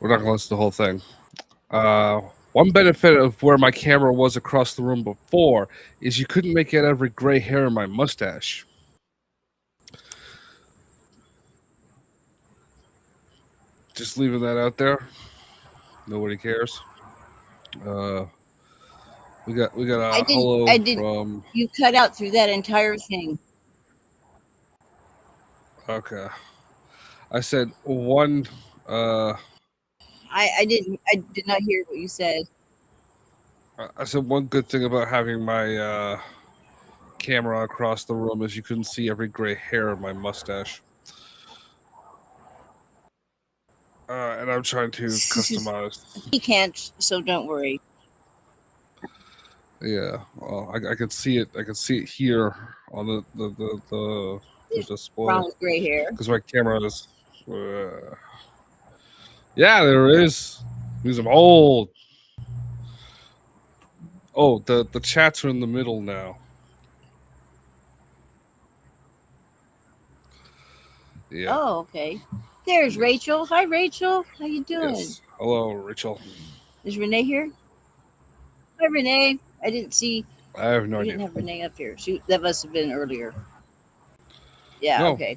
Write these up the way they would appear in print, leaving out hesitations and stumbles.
We're not gonna listen to the whole thing. One benefit of where my camera was across the room before is you couldn't make out every gray hair in my mustache. Just leaving that out there. Nobody cares. We got I a didn't. hello I didn't. from. You cut out through that entire thing. Okay, I said one. Uh, I didn't. I did not hear what you said. I said one good thing about having my camera across the room is you couldn't see every gray hair in my mustache. And I'm trying to customize. He can't, so don't worry. Yeah, well, I can see it. I can see it here on the display Wrong with gray hair. because my camera is. Yeah, there is. Because I'm old. Oh, the chats are in the middle now. Yeah. Oh, okay. There's Rachel. Hi, Rachel. How you doing? Yes. Hello, Rachel. Is Renee here? Hi, Renee. I didn't see. I have no We idea. didn't have Renee up here. That must have been earlier. Yeah. No. Okay.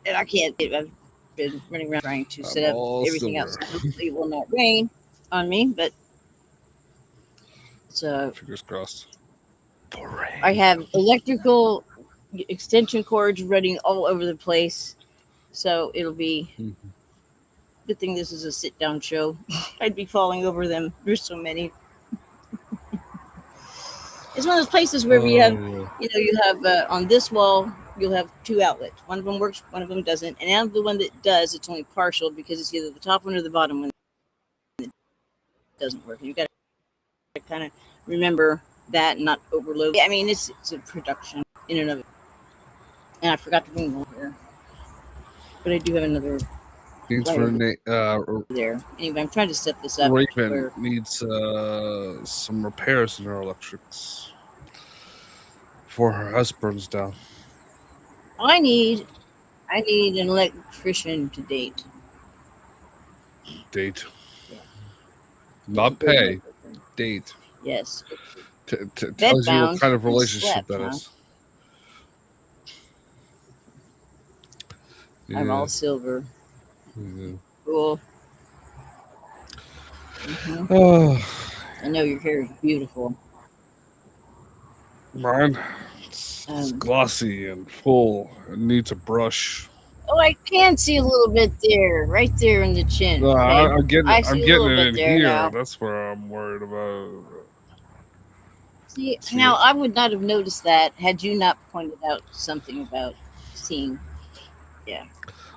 And I can't. I've been running around trying to set up everything else. Hopefully, it will not rain on me. But so fingers crossed. I have electrical extension cords running all over the place, so it'll be. Mm-hmm. Good thing this is a sit-down show. I'd be falling over them. There's so many. It's one of those places where we have, you have on this wall, you'll have two outlets. One of them works, one of them doesn't. And out of the one that does, it's only partial because it's either the top one or the bottom one that doesn't work. You got to kind of remember that and not overload. I mean, it's a production in and of it. And I forgot to bring one here, but I do have another. Needs for there. Anyway, I'm trying to set this up. Raven needs some repairs in her electrics before her house burns down. I need an electrician to date. Date. Yeah. Not pay. Date. Yes. Tells you what kind of relationship that is. Yeah. I'm all silver. Mm-hmm. Cool. Mm-hmm. I know your hair is beautiful. Mine? It's glossy and full. It needs a brush. Oh, I can see a little bit there, right there in the chin. No, okay? I'm getting it in here. Now. That's where I'm worried about. See, now I would not have noticed that had you not pointed out something about seeing. Yeah.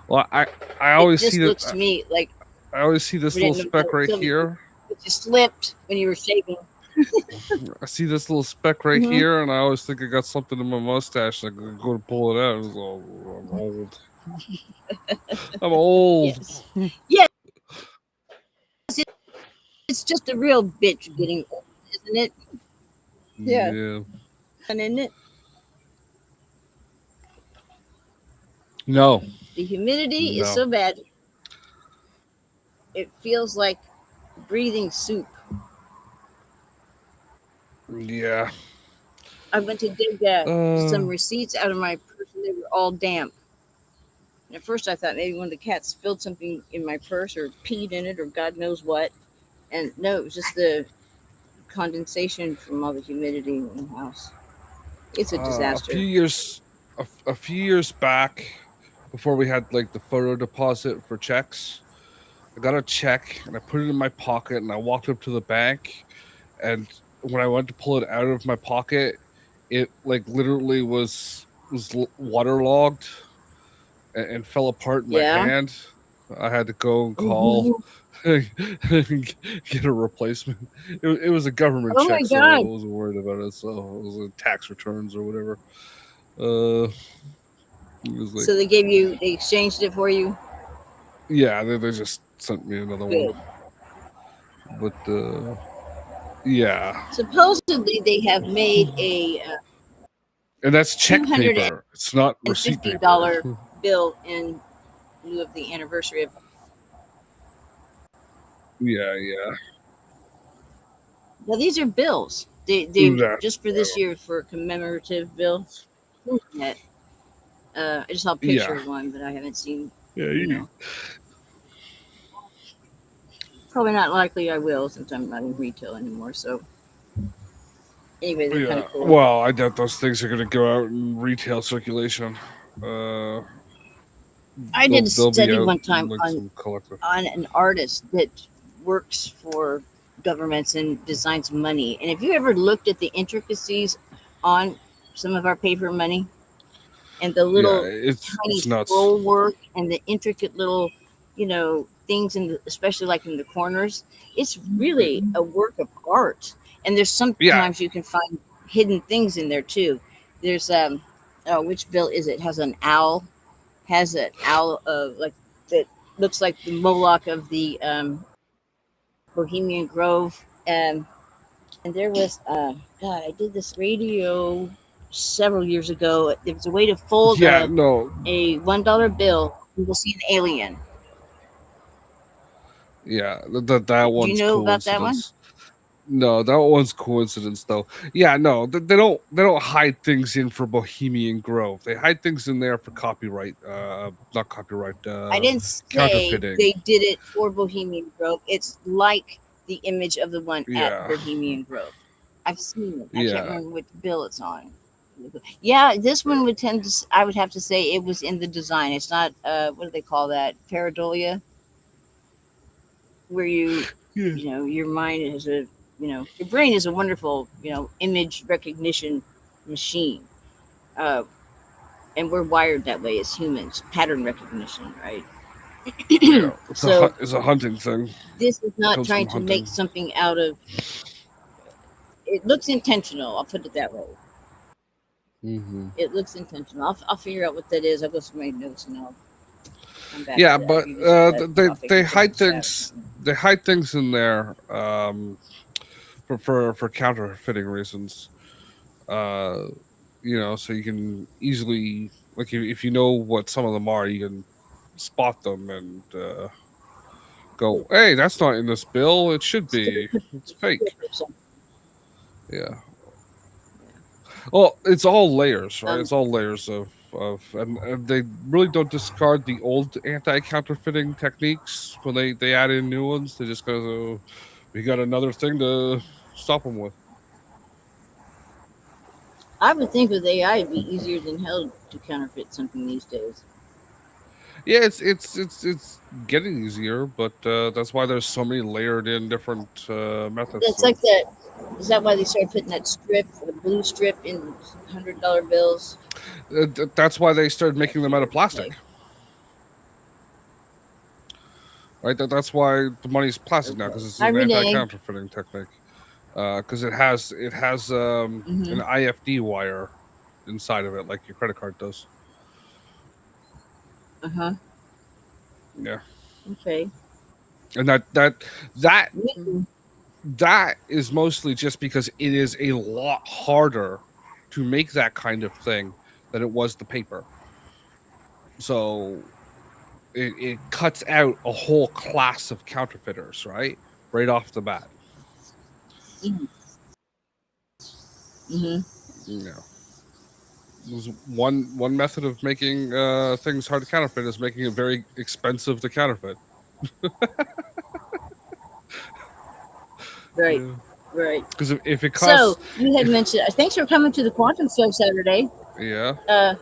Well, I always see that. It just looks to me like I always see this little speck right here. It just slipped when you were shaving. I see this little speck right here, and I always think I got something in my mustache. I go to pull it out. I'm old. I'm old. Yes. It's just a real bitch getting old, isn't it? Yeah. And isn't it? No. The humidity is so bad. It feels like breathing soup. Yeah. I went to dig some receipts out of my purse, and they were all damp. And at first, I thought maybe one of the cats spilled something in my purse or peed in it or God knows what. And no, it was just the condensation from all the humidity in the house. It's a disaster. A few years back, before we had like the photo deposit for checks, I got a check and I put it in my pocket and I walked up to the bank, and when I went to pull it out of my pocket, it like literally was waterlogged and fell apart in my hand. I had to go and call get a replacement. It was a government check, so I wasn't worried about it. So it was tax returns or whatever. It was like, so they exchanged it for you? Yeah, they just sent me another one. But yeah. Supposedly they have made a and that's check paper. It's not receipt paper. $50 bill in lieu of the anniversary of. Yeah, yeah. Now these are bills. They That's just for this year for a commemorative bill. That I just saw a picture yeah. of one, but I haven't seen. Yeah, You know, probably not likely. I will since I'm not in retail anymore. So anyway, they're kind yeah. of cool. Well, I doubt those things are gonna go out in retail circulation. Uh, I did a they'll be study out one in time like some collective. on an artist that works for governments and designs money. And have you ever looked at the intricacies on some of our paper money and the Yeah, little tiny it's nuts. scroll work and the intricate little, things in the, especially like in the corners? It's really a work of art. And there's Yeah, sometimes you can find hidden things in there too. There's oh, which bill is it? Has an owl, has an owl like that looks like the Moloch of the Bohemian Grove. And there was God, I did this radio several years ago. There was a way to fold yeah. No, a $1 bill. You will see an alien. yeah. That Do you one's know about that one? coincidence. No, that one's coincidence though. Yeah, no, they don't hide things in for Bohemian Grove. They hide things in there for copyright, not copyright, I didn't say counterfeiting. they did it for Bohemian Grove. It's like the image of the one at Yeah, Bohemian Grove. I've seen it. I can't yeah, remember which bill it's on. Yeah, this one would tend to. I would have to say it was in the design. It's not. What do they call that? Pareidolia, where yeah, your mind is a, your brain is a wonderful, image recognition machine, uh, and we're wired that way as humans. Pattern recognition, right? yeah. So It's a hunting thing. this is It not comes trying from to make hunting. something out of. It looks intentional. I'll put it that way. Hmm. It looks intentional. I'll figure out what that is. I'll go through my notes and I'll come back Yeah, to that. I'll but give you some of that topic they until I hide decide on things. something. They hide things in there for counterfeiting reasons. Uh, so you can easily like if you know what some of them are, you can spot them and go, "Hey, that's not in this bill. It should be. It's Strip fake." or something. Yeah. Well, it's all layers, right? Um, It's all layers and they really don't discard the old anti-counterfeiting techniques when they add in new ones. They just go, we got another thing to stop them with. I would think with AI, it'd be easier than hell to counterfeit something these days. Yeah, it's getting easier, but that's why there's so many layered in different methods It's like of. that. Is that why they started putting that strip, the blue strip, in $100 bills? That's why they started I making them out of figured. Okay. plastic, right? That's why the money's plastic now Okay. because it's Hi, an Renee. anti-counterfeiting technique. Because it has Mm-hmm. an IFD wire inside of it, like your credit card does. Uh huh. Yeah, Okay. and that Mm-hmm. that is mostly just because it is a lot harder to make that kind of thing than it was the paper. So it cuts out a whole class of counterfeiters, right off the bat. Mm-hmm. You know, there's one method of making things hard to counterfeit is making it very expensive to counterfeit. Right. Yeah, Right. because if it So costs, you had if mentioned. Thanks for coming to the Quantum Show Saturday. yeah, Uh,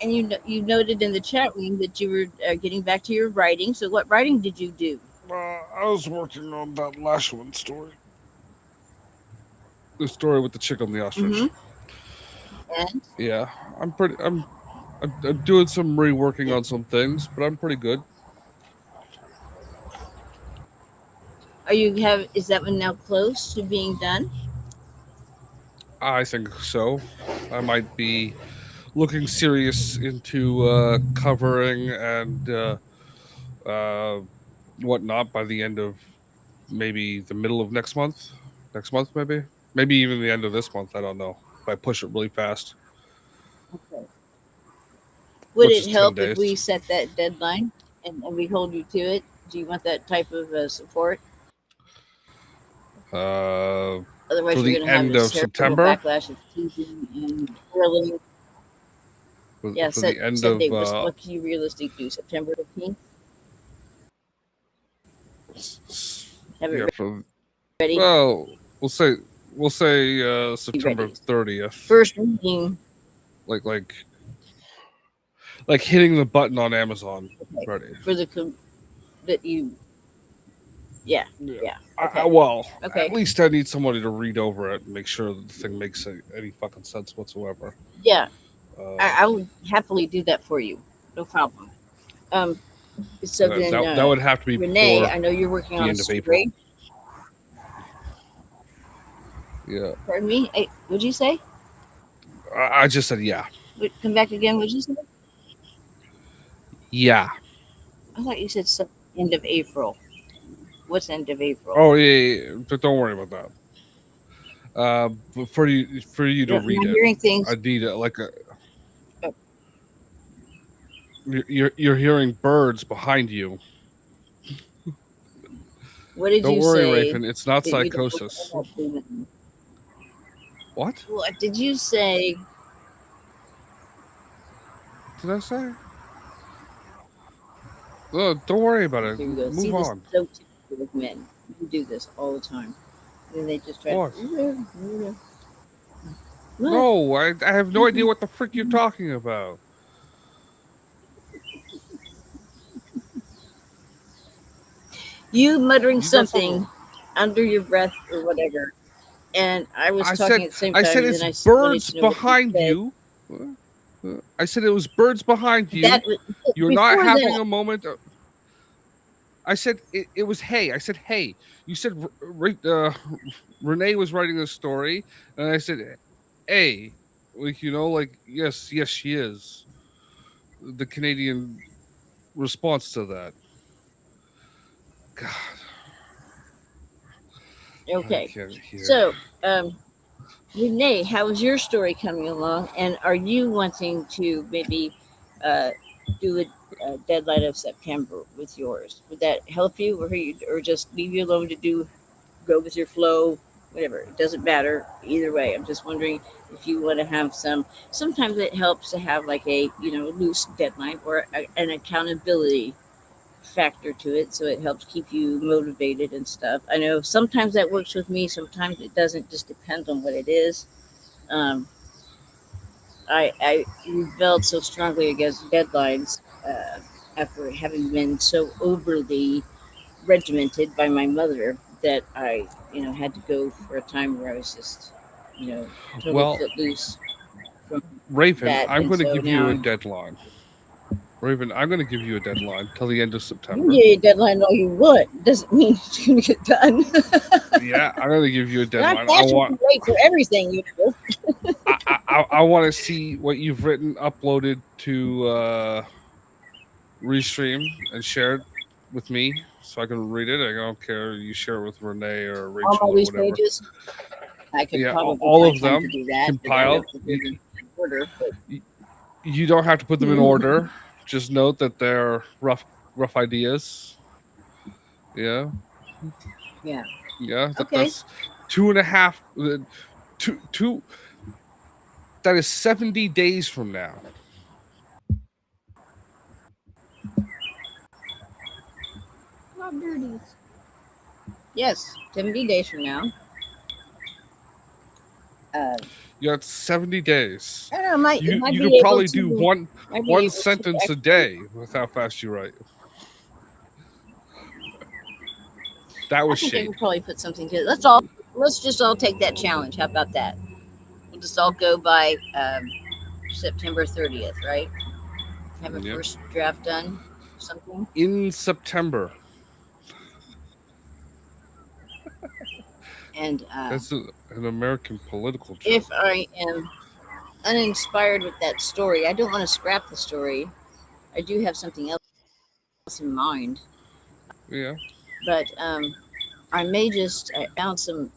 and you noted in the chat room that you were getting back to your writing. So what writing did you do? I was working on that last one story, the story with the chick on the Mm-hmm. ostrich. And Yeah, I'm pretty. I'm doing some reworking on some things, but I'm pretty good. are you have is that one now close to being done? I think so. I might be looking serious into covering and uh, whatnot by the end of maybe the middle of next month. Next month, maybe even the end of this month. I don't know if I push it really fast, Okay. Would which it is 10 help if we days. set that deadline and we hold you to it? Do you want that type of support? Uh, Otherwise, for you're the going to have end this of terrible September. backlash of teasing and twirling. Yeah, For the end set of date. What can you realistically do? September 15th? Have yeah, it for ready? well, we'll say Be September ready. 30th. First reading. Like hitting the button on Amazon. Okay. Ready. For the that you. Yeah. Yeah. Yeah. Okay. Well, at Okay. least I need somebody to read over it and make sure that the thing makes any fucking sense whatsoever. Yeah. Uh, I would happily do that for you. No problem. Um. So then, that would have to be Renee, before I know you're working the on a end of April. story. Yeah. Pardon me. What'd you say? I just said yeah. Come back again. What'd you say? Yeah. I thought you said end of April. What's end of April? Oh yeah. But don't worry about that. But for you to Am read I it, hearing things? I need like a. Oh, You're hearing birds behind you. what did Don't you worry, say Raven. It's not that you don't psychosis. want? What What did you say? did I say? Don't worry about it. Here we go. See, Move this is on. so typical with men. You do this all the time. And then they just try What? to. What? No, I have no idea what the frick you're talking about. You muttering You got something something. under your breath or whatever. And I was I talking said at the same I time, said and it's then wanted birds to know what you behind said. you. I said it was birds behind That you. was You're not before having that. a moment. I said it was hey. I said hey. You said Renee was writing a story, and I said hey. Like like yes, she is. The Canadian response to that. God, I Okay. can't hear. So, Renee, how is your story coming along? And are you wanting to maybe uh, do a deadline of September with yours? Would that help you, or just leave you alone to go with your flow? Whatever, it doesn't matter either way. I'm just wondering if you want to have some. Sometimes it helps to have like a loose deadline or an accountability factor to it, so it helps keep you motivated and stuff. I know sometimes that works with me, sometimes it doesn't. Just depends on what it is. um, I rebelled so strongly against deadlines after having been so overly regimented by my mother that I had to go for a time where I was just totally Well, footloose from Raven, that. I'm And going to so give now you a I'm. deadline. Raven, I'm going to give you a deadline till the end of You can September. give me a deadline all you want. Doesn't mean it's going to get done. Yeah, I'm going to give you a And I'm deadline. fashionably late for everything, I want to see what you've written uploaded to Restream and shared with me so I can read it. I don't care you share it with Renee or all Rachel my or loose whatever. pages. I could Yeah, probably all find of time to them do that, but I compiled. don't put it in order. But You don't have to put them in order. Just note that they're rough ideas. Yeah, yeah, yeah. okay. That's two and a half. Two. That is 70 days from now. Not dirty. Yes, 70 days from now. Uh, You got 70 days. I don't know. Might You be could able probably do to. Might be one able to sentence a actually. day with how fast you write. That I was think I shade. could probably put something to it. Let's all. Let's just all take that challenge. How about that? We'll just all go by September 30th, right? Have a Yep. first draft done. Something. In September. And That's an American political if joke. I am uninspired with that story, I don't want to scrap the story. I do have something else in mind, Yeah. but I may just. I found some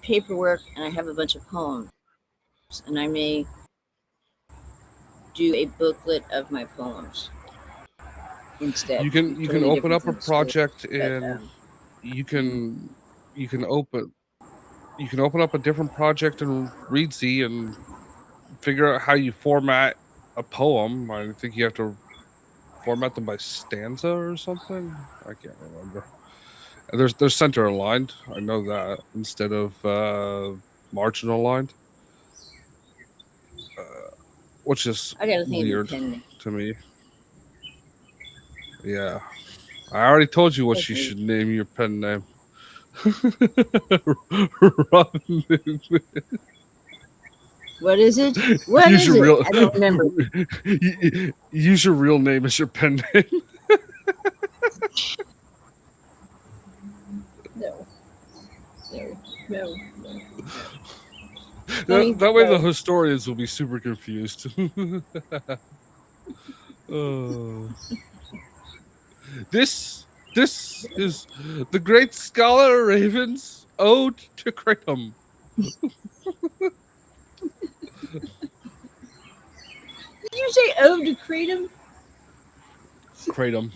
paperwork, and I have a bunch of poems, and I may do a booklet of my poems instead. It'll be You can totally open different up a than the story, project but and you can you can open you can open up a different project in Readsy and figure out how you format a poem. I think you have to format them by stanza or something. I can't remember. And there's center aligned. I know that instead of margin aligned, uh, which is I gotta think of your weird pen name. to me. Yeah, I already told you what you Okay. should name your pen name. Robin. What is it? What Use is your it? real I don't remember. use your real name as your pen name. No, no, no, no. that, Funny, that but way the no. historians will be super confused. Oh. This is the great scholar Raven's ode to Kratom. Did you say ode to Creedom? Kratom.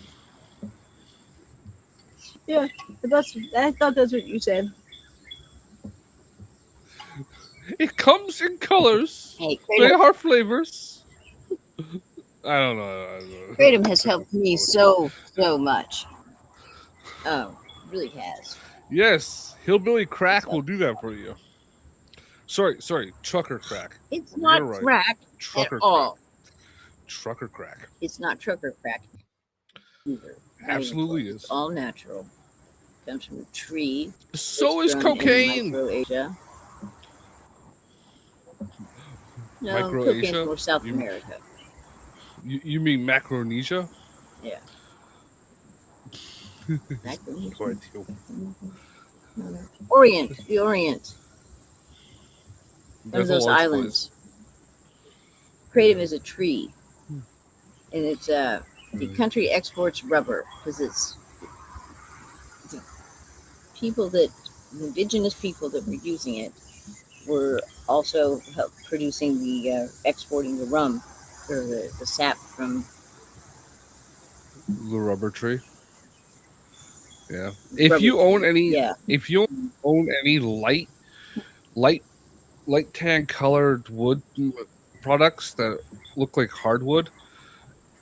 Yeah, I thought that's what you said. It comes in colors. Hey, They Kratom. are flavors. I don't know. Kratom has I don't helped me know what to. so much. Oh, really has. Yes, hillbilly crack So will do that for you. Sorry, trucker crack. it's You're not right. crack at Trucker crack. all. Trucker crack. It's not trucker crack either. Not even close. Absolutely It's is. all natural. Comes from a tree. It's So is grown in cocaine. Microasia. No, cocaine's Microasia. more South You America. you mean Macronesia? Yeah, Micronesia. Quite you. Orient, the Orient. One of That's a those large place. islands. Kratom Yeah. is a tree, and it's the Mm. country exports rubber because it's the people that the indigenous people that were using it were also help producing the exporting the rum or the sap from The rubber tree. Yeah. If rubber you own tree. any, Yeah. if you own any light, light tan colored wood products that look like hardwood,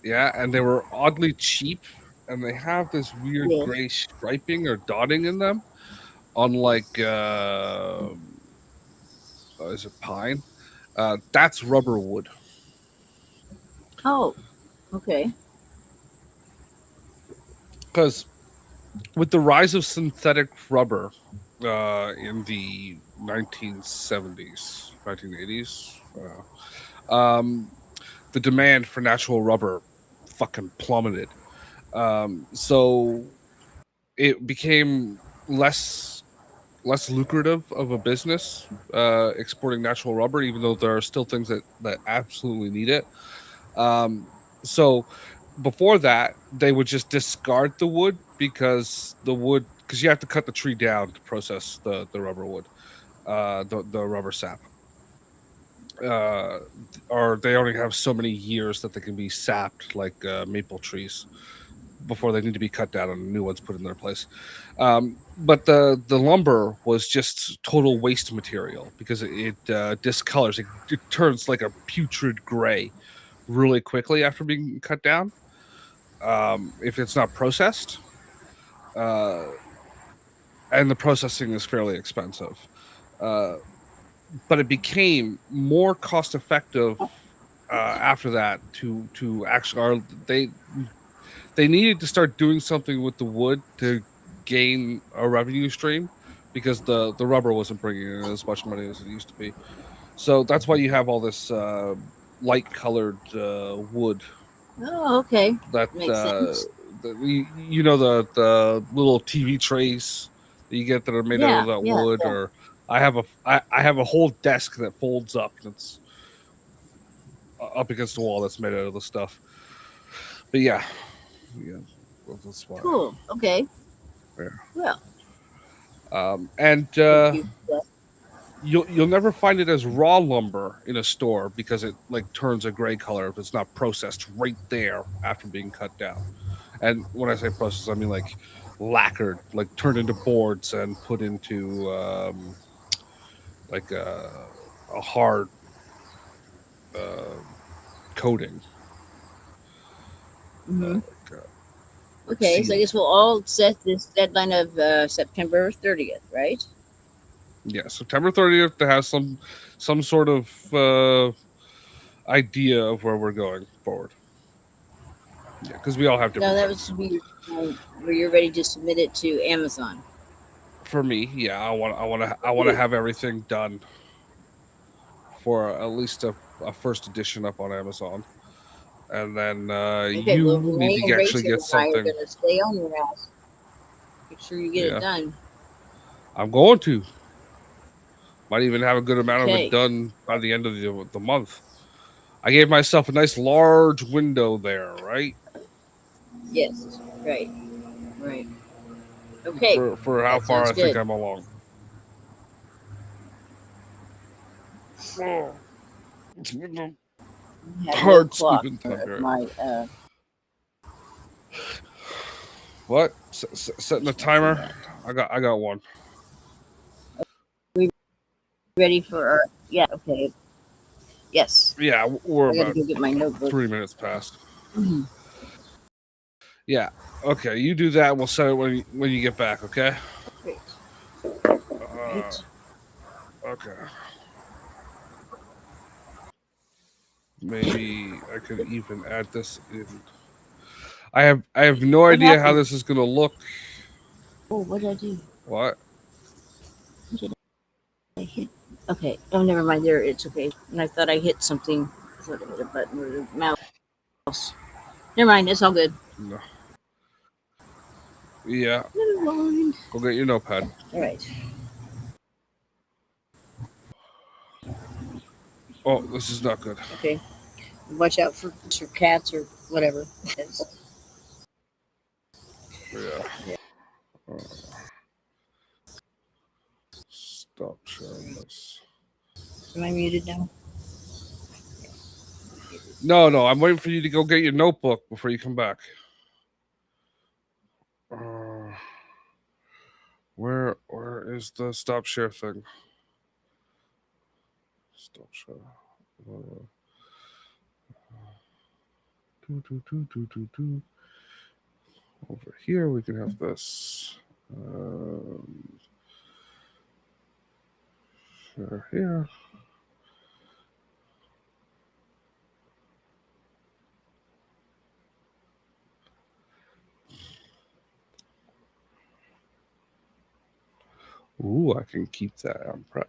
yeah, and they were oddly cheap, and they have this weird Yes. gray striping or dotting in them, unlike is it pine? That's rubber wood. Oh, okay. Because with the rise of synthetic rubber in the 1970s, 1980s, the demand for natural rubber fucking plummeted. So it became less lucrative of a business exporting natural rubber, even though there are still things that absolutely need it. So before that, they would just discard the wood because you have to cut the tree down to process the rubber wood, the rubber sap. Uh, or they only have so many years that they can be sapped, like maple trees, before they need to be cut down and new ones put in their place. But the lumber was just total waste material because it discolors. It turns like a putrid gray really quickly after being cut down. If it's not processed, uh, and the processing is fairly expensive. Uh, but it became more cost effective after that to actually they needed to start doing something with the wood to gain a revenue stream because the rubber wasn't bringing in as much money as it used to be. So that's why you have all this light colored wood Oh, okay. that Makes sense. the little TV trays that you get that are made out of Yeah, that yeah, wood, yeah. or I have a whole desk that folds up that's up against the wall that's made out of the stuff. But yeah, that's why. Cool. Okay. Yeah. Well, And thank you for that. you'll never find it as raw lumber in a store because it like turns a gray color if it's not processed right there after being cut down. And when I say processed, I mean like lacquered, like turned into boards and put into like a hard uh, coating, Hmm. like Okay, so I sealing. guess we'll all set this deadline of September 30th, right? Yeah, September 30th to have some sort of idea of where we're going forward. Yeah, because we all have No, different that was things. to be where you're ready to submit it to Amazon. For me, yeah, I want to have everything done for at least a first edition up on Amazon, and then Okay, well, you need Renee to and actually Rachel get and I are something. going to stay on your ass. Make sure you get it Yeah, done. I'm going to. Might even have a good amount of it Okay. done by the end of the month. I gave myself a nice large window there, right? Yes. Right. Right. Okay. For how That far sounds I think good. I'm along. Oh, it's Have no hard clock sleeping time of here. my What? Setting a for timer? that. I got one. We ready for our? Yeah. Okay. Yes. Yeah, we're I got to about go get my notebook. 3 minutes past. Mhm. Yeah. Okay, you do that. We'll set it when you get back. Okay. Great. Uh, Great. okay. Maybe I could even add this in. I have no What idea how happened? this is gonna look. Oh, what did I do? What? What did I hit? Okay. Oh, never mind. There, it's okay. And I thought I hit something. I thought I hit a button or a mouse. Never mind. It's all good. No. Yeah. Never mind. Go get your notepad. All right. Oh, this is not good. Okay. Watch out for cats or whatever. Yeah. Uh, stop sharing this. Am I muted now? No. I'm waiting for you to go get your notebook before you come back. Uh, where is the stop share thing? Stop share. Uh, do. Over here we can have this. Share here. Ooh, I can keep that on prep.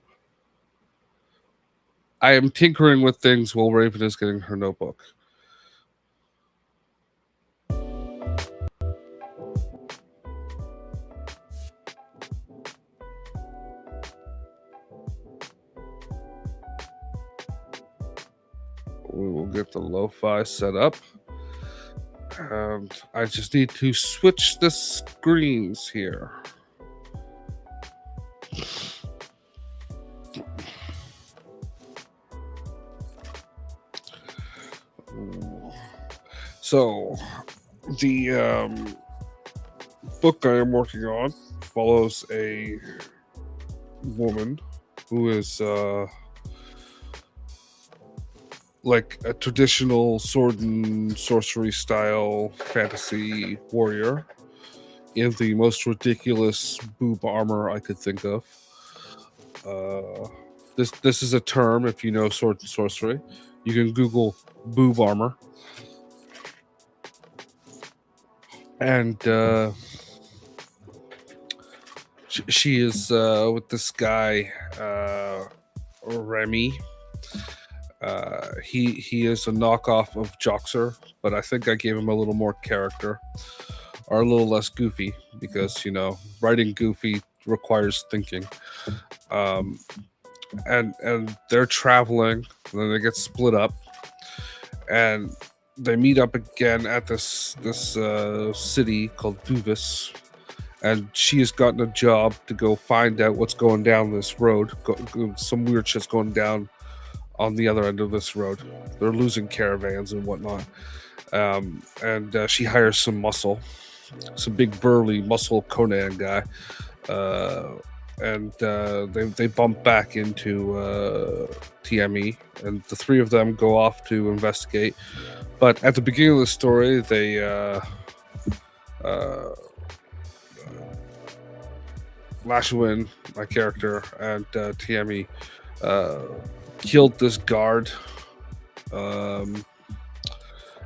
I am tinkering with things while Raven is getting her notebook. We will get the lo-fi set up. And I just need to switch the screens here. So, the book I am working on follows a woman who is like a traditional sword and sorcery style fantasy warrior in the most ridiculous boob armor I could think of. This is a term if you know sword and sorcery. You can Google boob armor, and she is with this guy Remy. He is a knockoff of Joxer, but I think I gave him a little more character, or a little less goofy, because writing goofy requires thinking. Um, and they're traveling, and then they get split up, and they meet up again at this city called Duvis, and she has gotten a job to go find out what's going down this road. Some weird shit's going down on the other end of this road. They're losing caravans and whatnot. And she hires some big burly muscle Conan guy, and they bump back into TME, and the three of them go off to investigate. But at the beginning of the story, they Lashwin, my character, and TME killed this guard.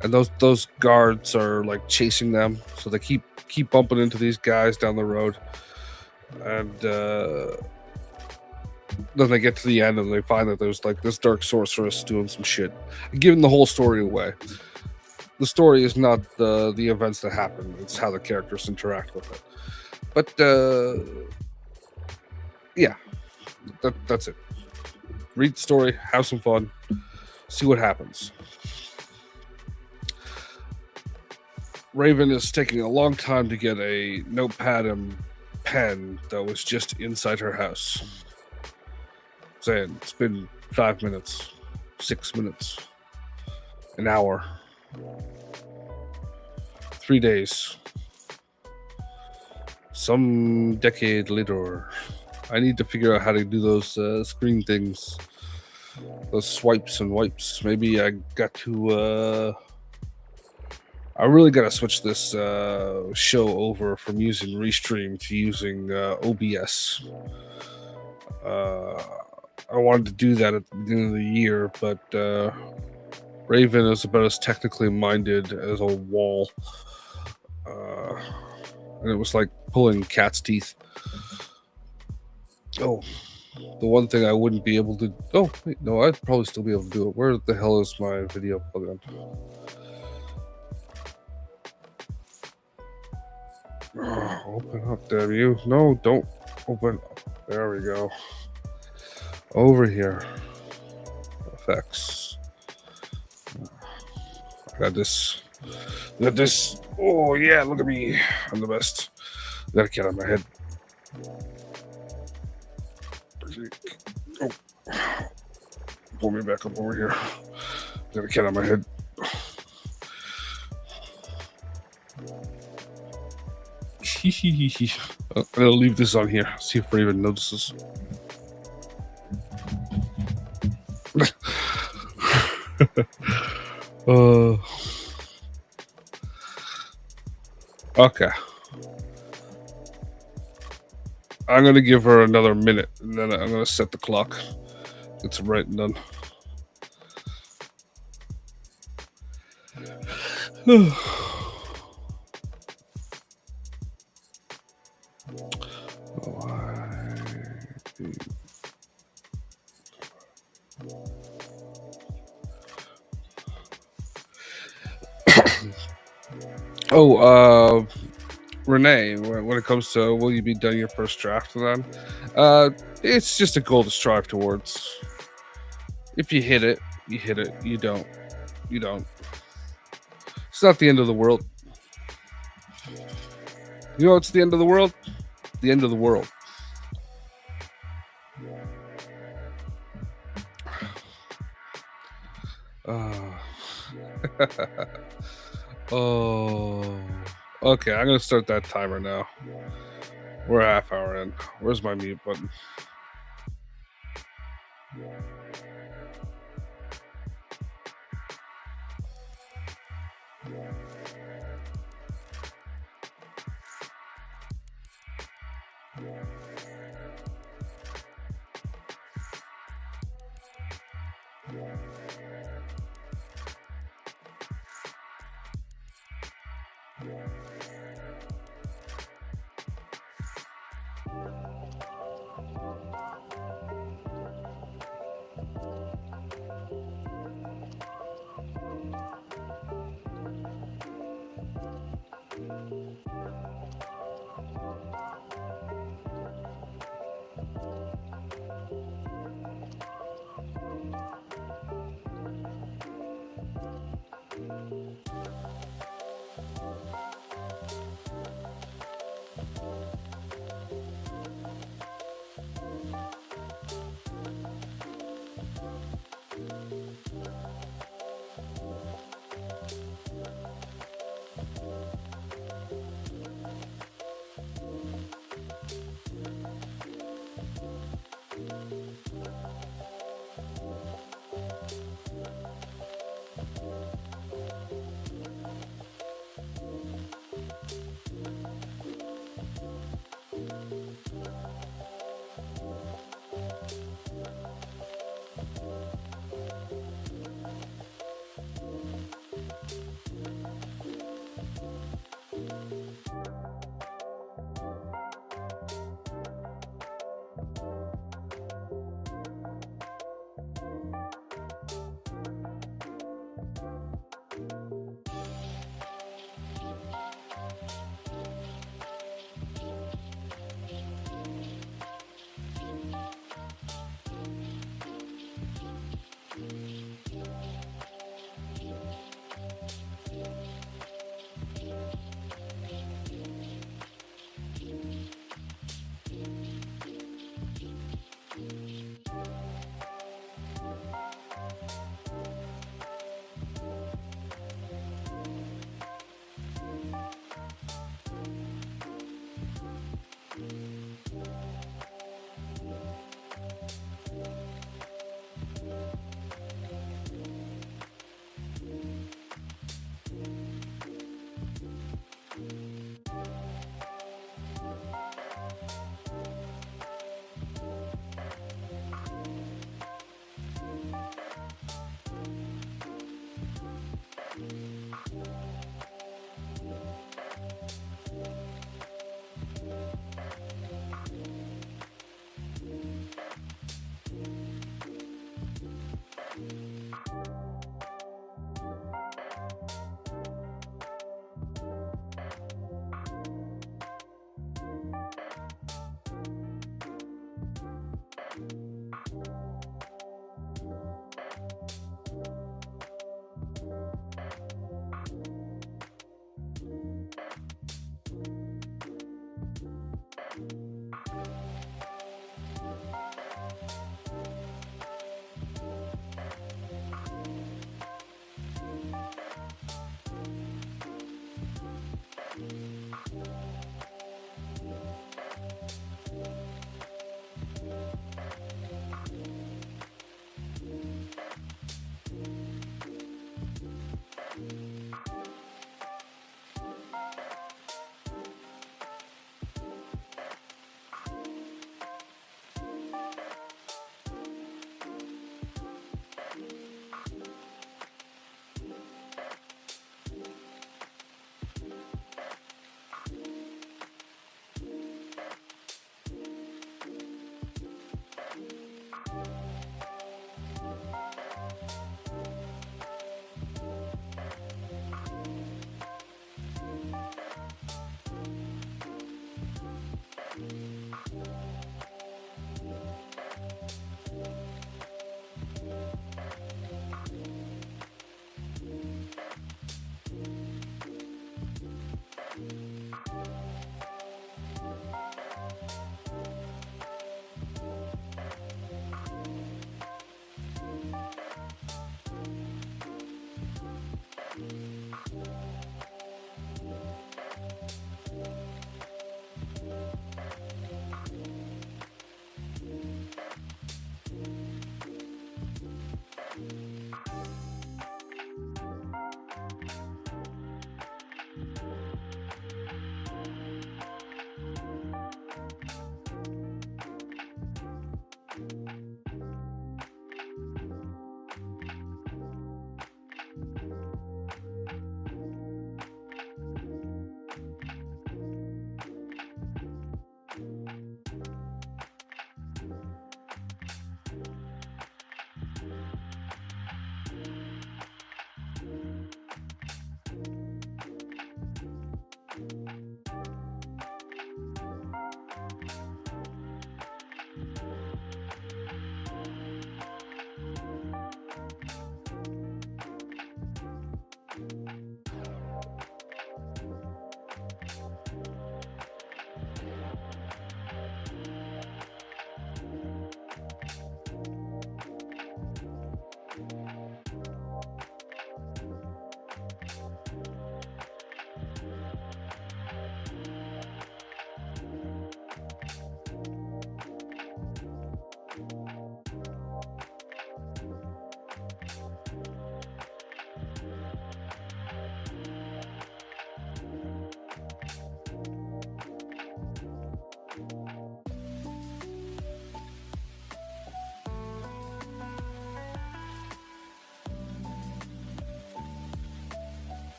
And those guards are like chasing them, so they keep bumping into these guys down the road, and then they get to the end and they find that there's like this dark sorceress doing some shit, giving the whole story away. The story is not the events that happen; it's how the characters interact with it. But yeah, that's it. Read the story, have some fun, see what happens. Raven is taking a long time to get a notepad and pen that was just inside her house. Saying it's been 5 minutes, 6 minutes, an hour, 3 days, some decade later. I need to figure out how to do those screen things, those swipes and wipes. Maybe I got to. I really got to switch this show over from using Restream to using OBS. I wanted to do that at the beginning of the year, but Raven is about as technically minded as a wall. And it was like pulling cat's teeth. Oh, the one thing I wouldn't be able to... Oh, wait, no, I'd probably still be able to do it. Where the hell is my video plugin? Oh, open up, damn you. No, don't open up. There we go. Over here. Effects. I got this. Oh, yeah, look at me. I'm the best. I got a cat on my head. Oh. Pull me back up over here. Got a cat on my head. I'm gonna leave this on here. See if Raven notices. Okay. I'm gonna give her another minute, and then I'm gonna set the clock. Get some writing done. Renee, when it comes to will you be done your first draft then? It's just a goal to strive towards. If you hit it, you hit it. You don't. It's not the end of the world. You know what's the end of the world? The end of the world. Oh. Okay, I'm gonna start that timer now. We're a half hour in. Where's my mute button?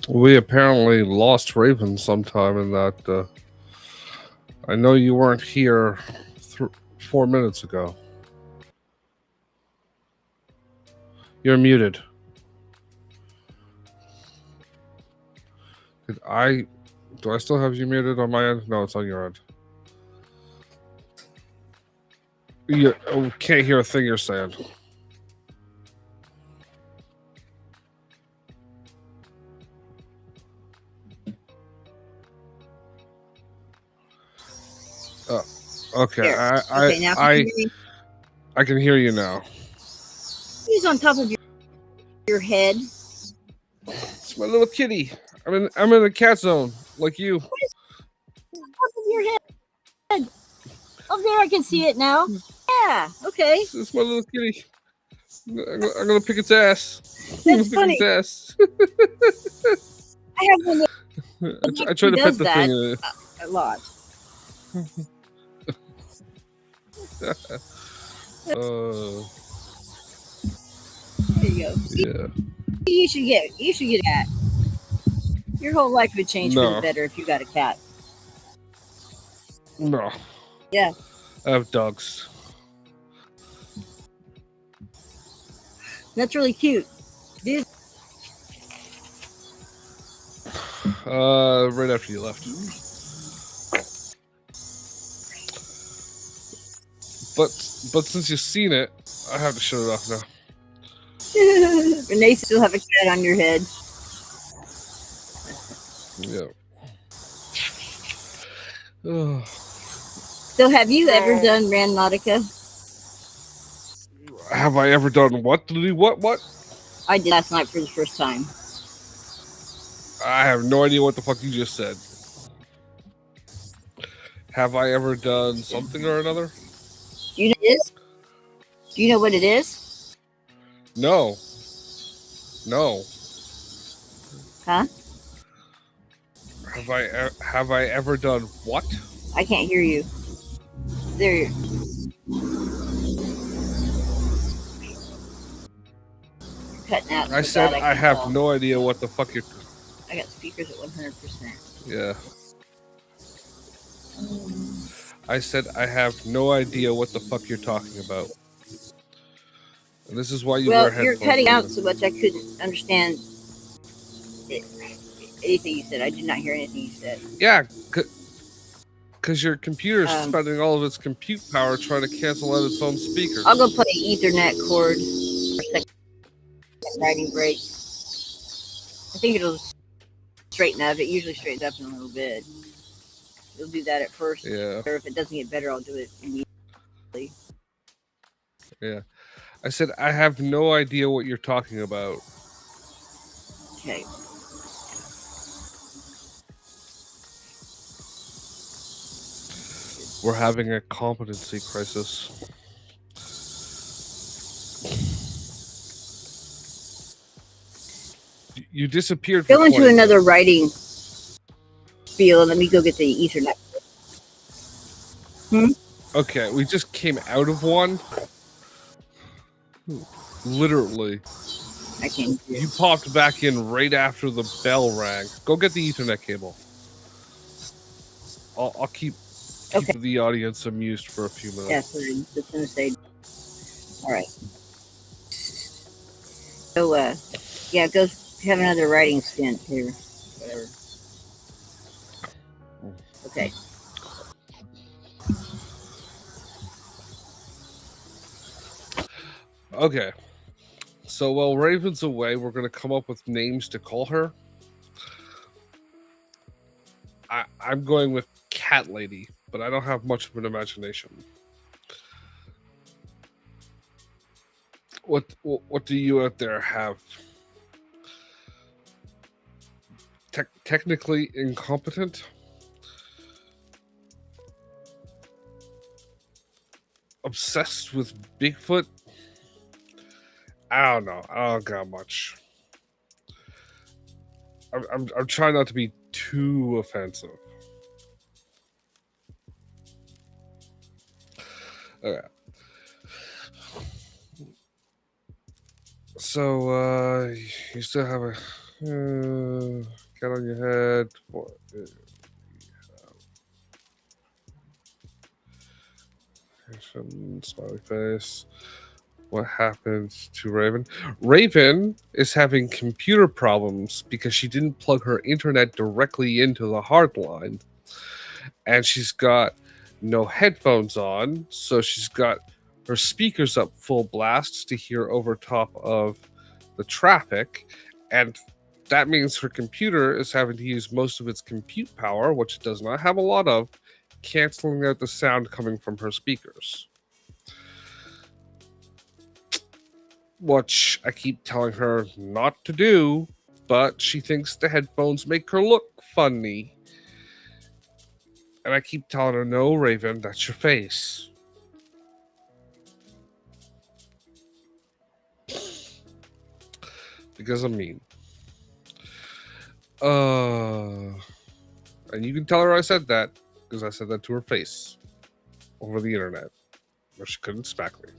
We apparently lost Raven sometime in that. I know you weren't here 4 minutes ago. You're muted. Did I? Do I still have you muted on my end? No, it's on your end. You can't hear a thing you're saying. Okay, There. Okay, now can you hear me? I can hear you now. He's on top of your head. It's my little kitty. I'm in the cat zone, like you. Top of your head. Oh, there, I can see it now. Yeah, okay. It's my little kitty. I'm gonna pick its ass. That's funny. Its ass. I have one I try to pet the that thing. a lot. There you go. Yeah. You should get a cat. Your whole life would change for the better if you got a cat. No. Yeah. I have dogs. That's really cute. Dude. Right after you left. But since you've seen it, I have to shut it off now. Renee, still have a cat on your head. Yeah. So, have you ever done Randonautica? Have I ever done what? What? I did last night for the first time. I have no idea what the fuck you just said. Have I ever done something or another? Do you know what it is? Do you know what it is? No. Huh? Have I ever done what? I can't hear you. There. Cutting out. I said I have no idea what the fuck you're. I got speakers at 100%. Yeah. I said I have no idea what the fuck you're talking about. And this is why you wear headphones. You're cutting out so much I couldn't understand anything you said. I did not hear anything you said. Yeah, because your computer's spending all of its compute power trying to cancel out its own speakers. I'll go play Ethernet cord. Writing break. I think it'll straighten up. It usually straightens up in a little bit. You'll do that at first. Yeah. Or if it doesn't get better, I'll do it immediately. Yeah. I said I have no idea what you're talking about. Okay. We're having a competency crisis. You disappeared. Go into another writing spiel and let me go get the Ethernet. Okay, we just came out of one. Literally. I can't hear. You popped back in right after the bell rang. Go get the Ethernet cable. I'll keep the audience amused for a few minutes. Yeah, sorry. Just gonna say. All right. So, yeah, go have another writing stint here. Whatever. Okay. Okay. So while Raven's away, we're going to come up with names to call her. I'm going with Cat Lady, but I don't have much of an imagination. What do you out there have? Technically incompetent? Obsessed with Bigfoot? I don't know. I don't got much. I'm trying not to be too offensive. Okay. So you still have Get on your head. Smiley face. What happens to Raven? Raven is having computer problems because she didn't plug her internet directly into the hard line. And she's got no headphones on, so she's got her speakers up full blast to hear over top of the traffic. And that means her computer is having to use most of its compute power, which it does not have a lot of, canceling out the sound coming from her speakers. Which I keep telling her not to do, but she thinks the headphones make her look funny. And I keep telling her, no, Raven, that's your face. Because I'm mean. And you can tell her I said that, because I said that to her face over the internet, where she couldn't smack me.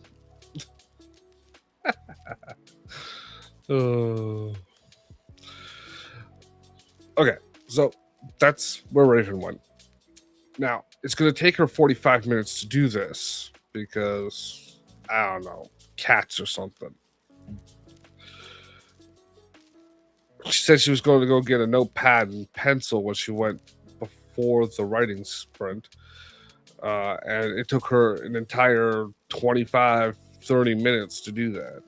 Okay, so that's where Raven went. Now, it's going to take her 45 minutes to do this, because, I don't know, cats or something. She said she was going to go get a notepad and pencil when she went before the writing sprint. And it took her an entire 25, 30 minutes to do that.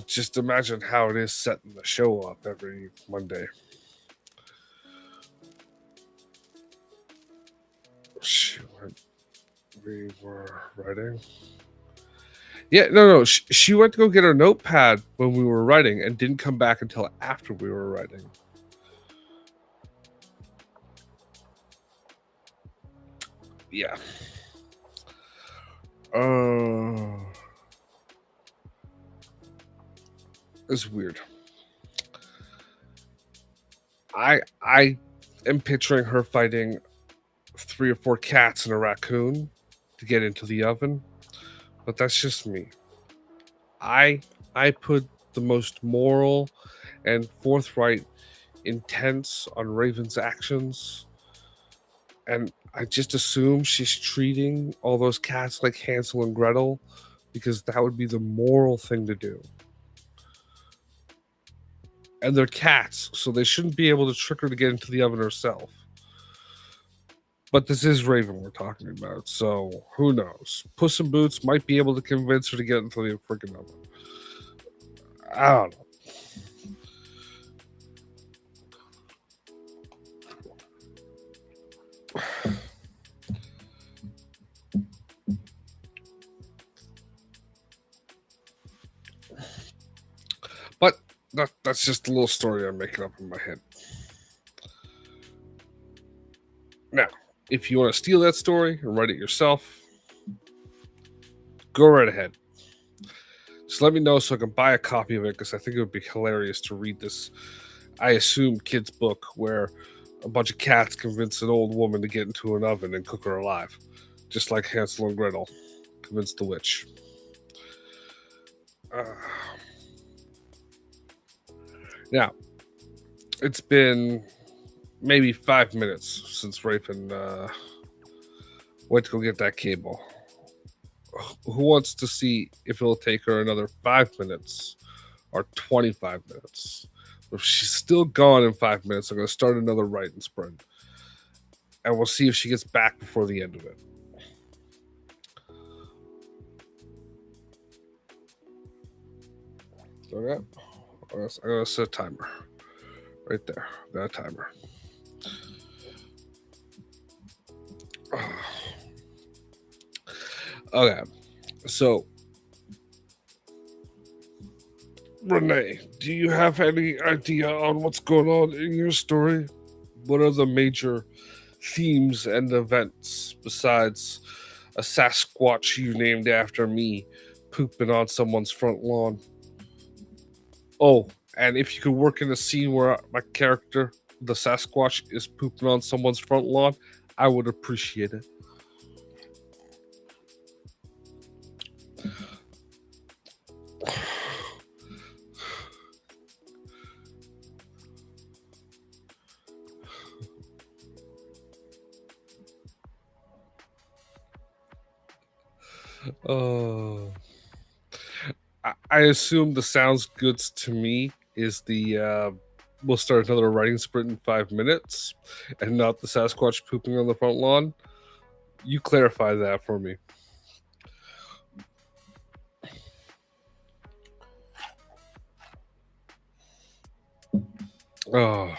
Just imagine how it is setting the show up every Monday. We were writing. Yeah, no. She went to go get her notepad when we were writing and didn't come back until after we were writing. Yeah. It's weird. I am picturing her fighting 3 or 4 cats and a raccoon to get into the oven, but that's just me. I put the most moral and forthright intents on Raven's actions, and I just assume she's treating all those cats like Hansel and Gretel because that would be the moral thing to do. And they're cats, so they shouldn't be able to trick her to get into the oven herself. But this is Raven we're talking about, so who knows? Puss in Boots might be able to convince her to get into the freaking oven. I don't know. But that's just a little story I'm making up in my head. Now, if you want to steal that story and write it yourself, go right ahead. Just let me know so I can buy a copy of it, because I think it would be hilarious to read this, I assume, kid's book where a bunch of cats convince an old woman to get into an oven and cook her alive. Just like Hansel and Gretel convinced the witch. Now, it's been maybe 5 minutes since Raven went to go get that cable. Who wants to see if it'll take her another 5 minutes or 25 minutes? If she's still gone in 5 minutes, I'm going to start another writing sprint. And we'll see if she gets back before the end of it. Okay. I'm going to set a timer. Right there. Got a timer. Okay. So, Renee, do you have any idea on what's going on in your story? What are the major themes and events besides a Sasquatch you named after me pooping on someone's front lawn? Oh, and if you could work in a scene where my character, the Sasquatch, is pooping on someone's front lawn, I would appreciate it. Oh, I assume the sounds good to me is the we'll start another writing sprint in 5 minutes, and not the Sasquatch pooping on the front lawn. You clarify that for me. Oh,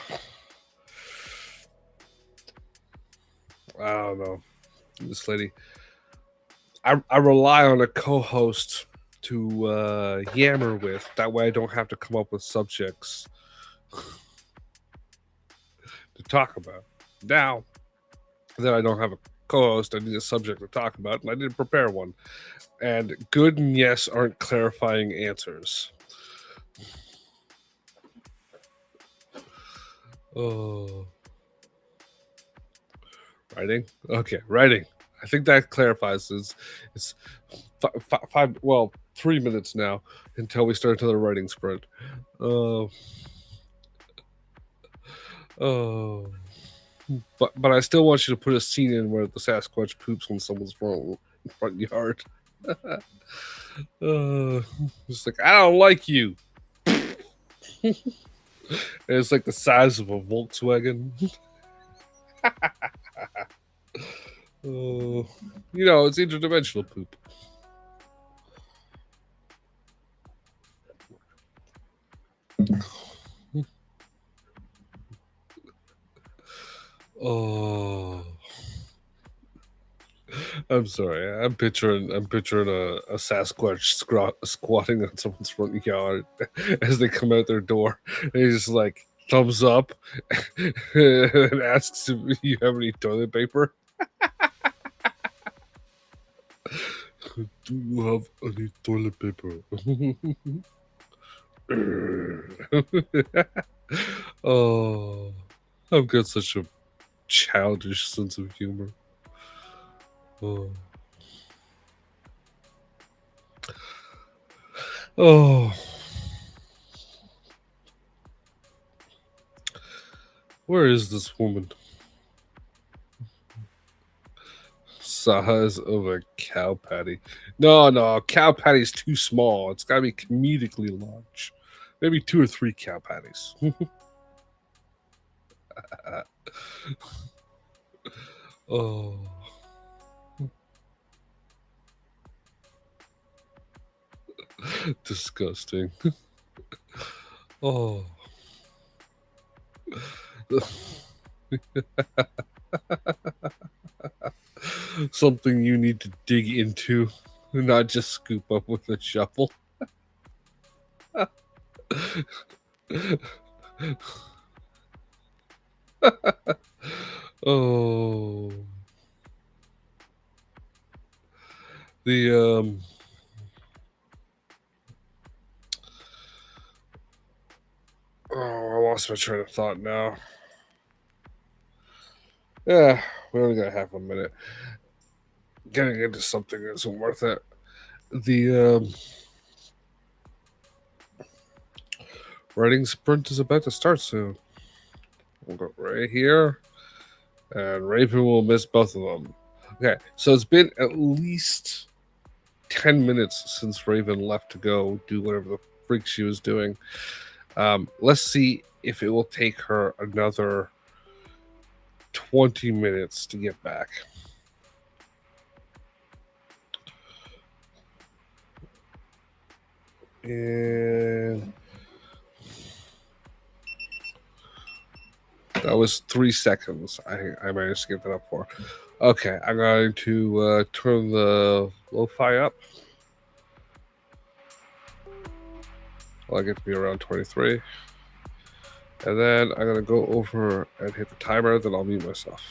I don't know. This lady. I rely on a co-host to yammer with. That way, I don't have to come up with subjects to talk about. Now that I don't have a co-host, I need a subject to talk about, and I didn't prepare one. And good and yes aren't clarifying answers. Oh, writing. Okay, writing. I think that clarifies. It's 3 minutes now until we start another writing sprint. Oh, oh. But I still want you to put a scene in where the Sasquatch poops on someone's front yard. It's like, I don't like you. And it's like the size of a Volkswagen. Oh, it's interdimensional poop. Oh, I'm sorry. I'm picturing a Sasquatch squatting on someone's front yard as they come out their door. And he's just like thumbs up and asks if you have any toilet paper. Do you have any toilet paper? Oh, I've got such a childish sense of humor. Oh. Oh. Where is this woman? Size of a cow patty. No, cow patty's too small. It's gotta be comedically large. Maybe 2 or 3 cow patties. Oh. Disgusting. Oh. Something you need to dig into, not just scoop up with a shovel. Oh. The I lost my train of thought now. Yeah, we only got half a minute. Getting into something isn't worth it. The writing sprint is about to start soon. We'll go right here, and Raven will miss both of them. Okay, so it's been at least 10 minutes since Raven left to go do whatever the freak she was doing. Let's see if it will take her another 20 minutes to get back. And that was 3 seconds. I managed to get that up for. Okay, I'm going to turn the lo-fi up. Well, I get to be around 23. And then I'm going to go over and hit the timer, then I'll mute myself.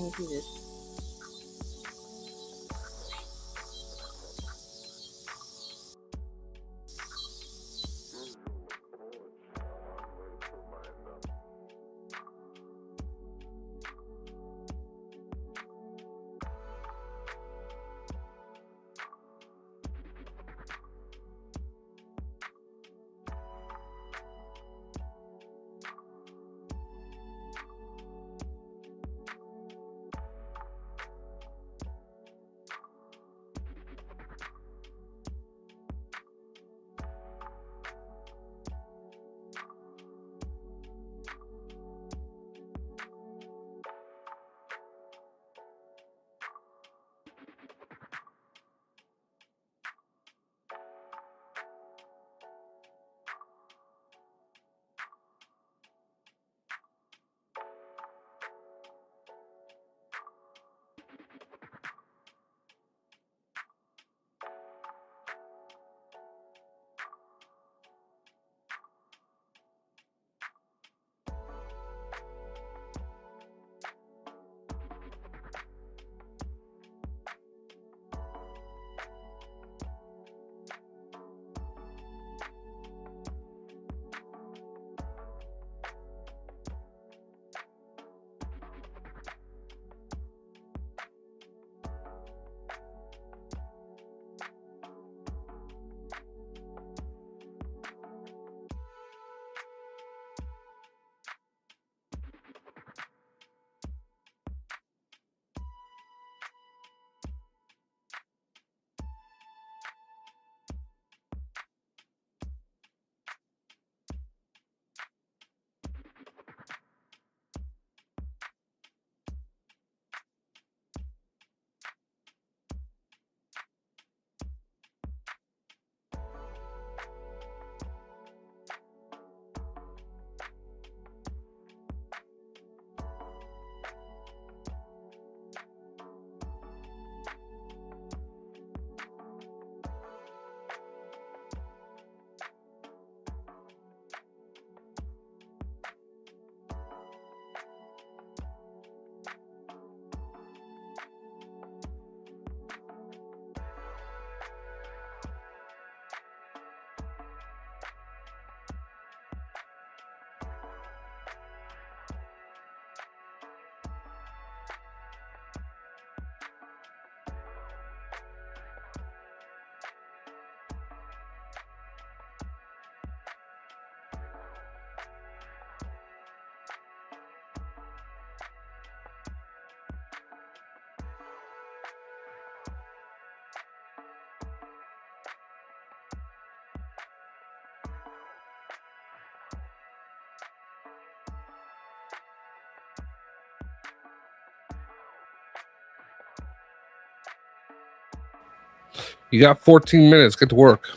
me through this. You got 14 minutes. Get to work.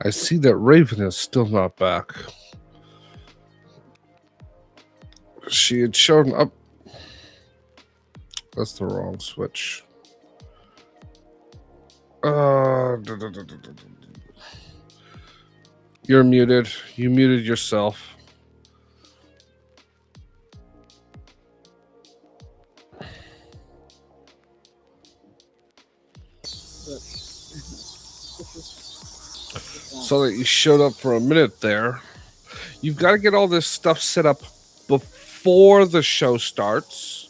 I see that Raven is still not back. She had shown up. That's the wrong switch. You're muted. You muted yourself. So that you showed up for a minute there. You've got to get all this stuff set up before the show starts,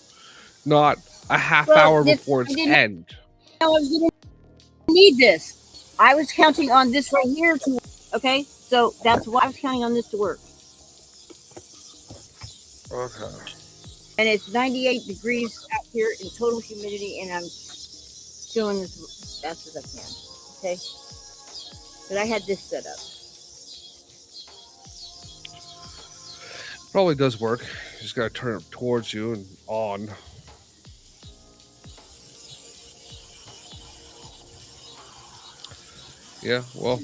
not a half hour before its end. I was going to need this. I was counting on this right here to. Okay, so that's why I was counting on this to work. Okay. And it's 98 degrees out here in total humidity, and I'm doing this as fast as I can. Okay, but I had this set up. Probably does work. You just gotta turn it towards you and on. Yeah, well.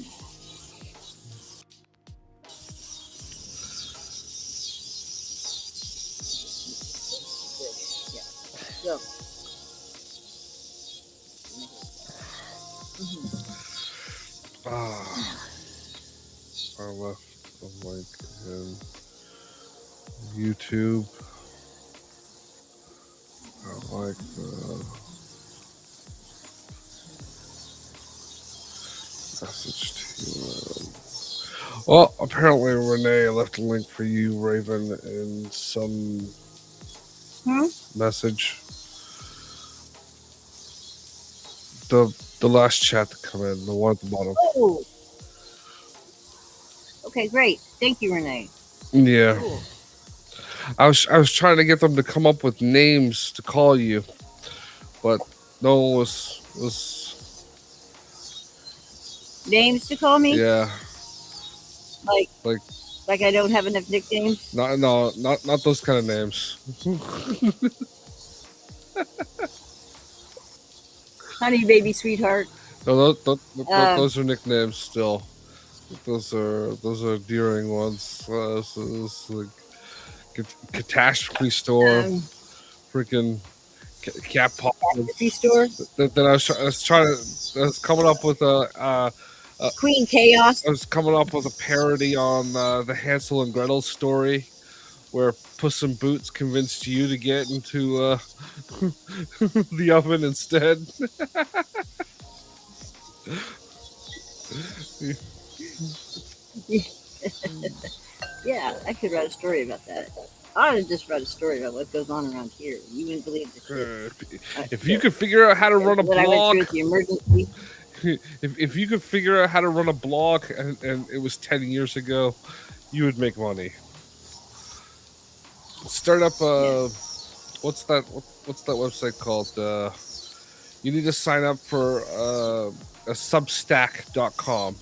Go. I left the link in YouTube. I like the message to well, apparently Renee left a link for you, Raven, in some message. The last chat to come in, the one at the bottom. Oh. Okay, great. Thank you, Renee. Yeah. Cool. I was trying to get them to come up with names to call you, but no one was names to call me. Yeah. Like I don't have enough nicknames. Not those kind of names. Honey, baby, sweetheart. No, those are nicknames still. Those are endearing ones. So it's like catastrophe store, freaking cat catastrophe store. Then I was coming up with a Queen Chaos. I was coming up with a parody on the Hansel and Gretel story, where Puss in Boots convinced you to get into the oven instead. Yeah, I could write a story about that. I would just write a story about what goes on around here. You wouldn't believe the shit. If you could figure out how to run a blog, I went through the emergency. If you could figure out how to run a blog and it was 10 years ago, you would make money. Start up what's that website called? You need to sign up for a substack.com.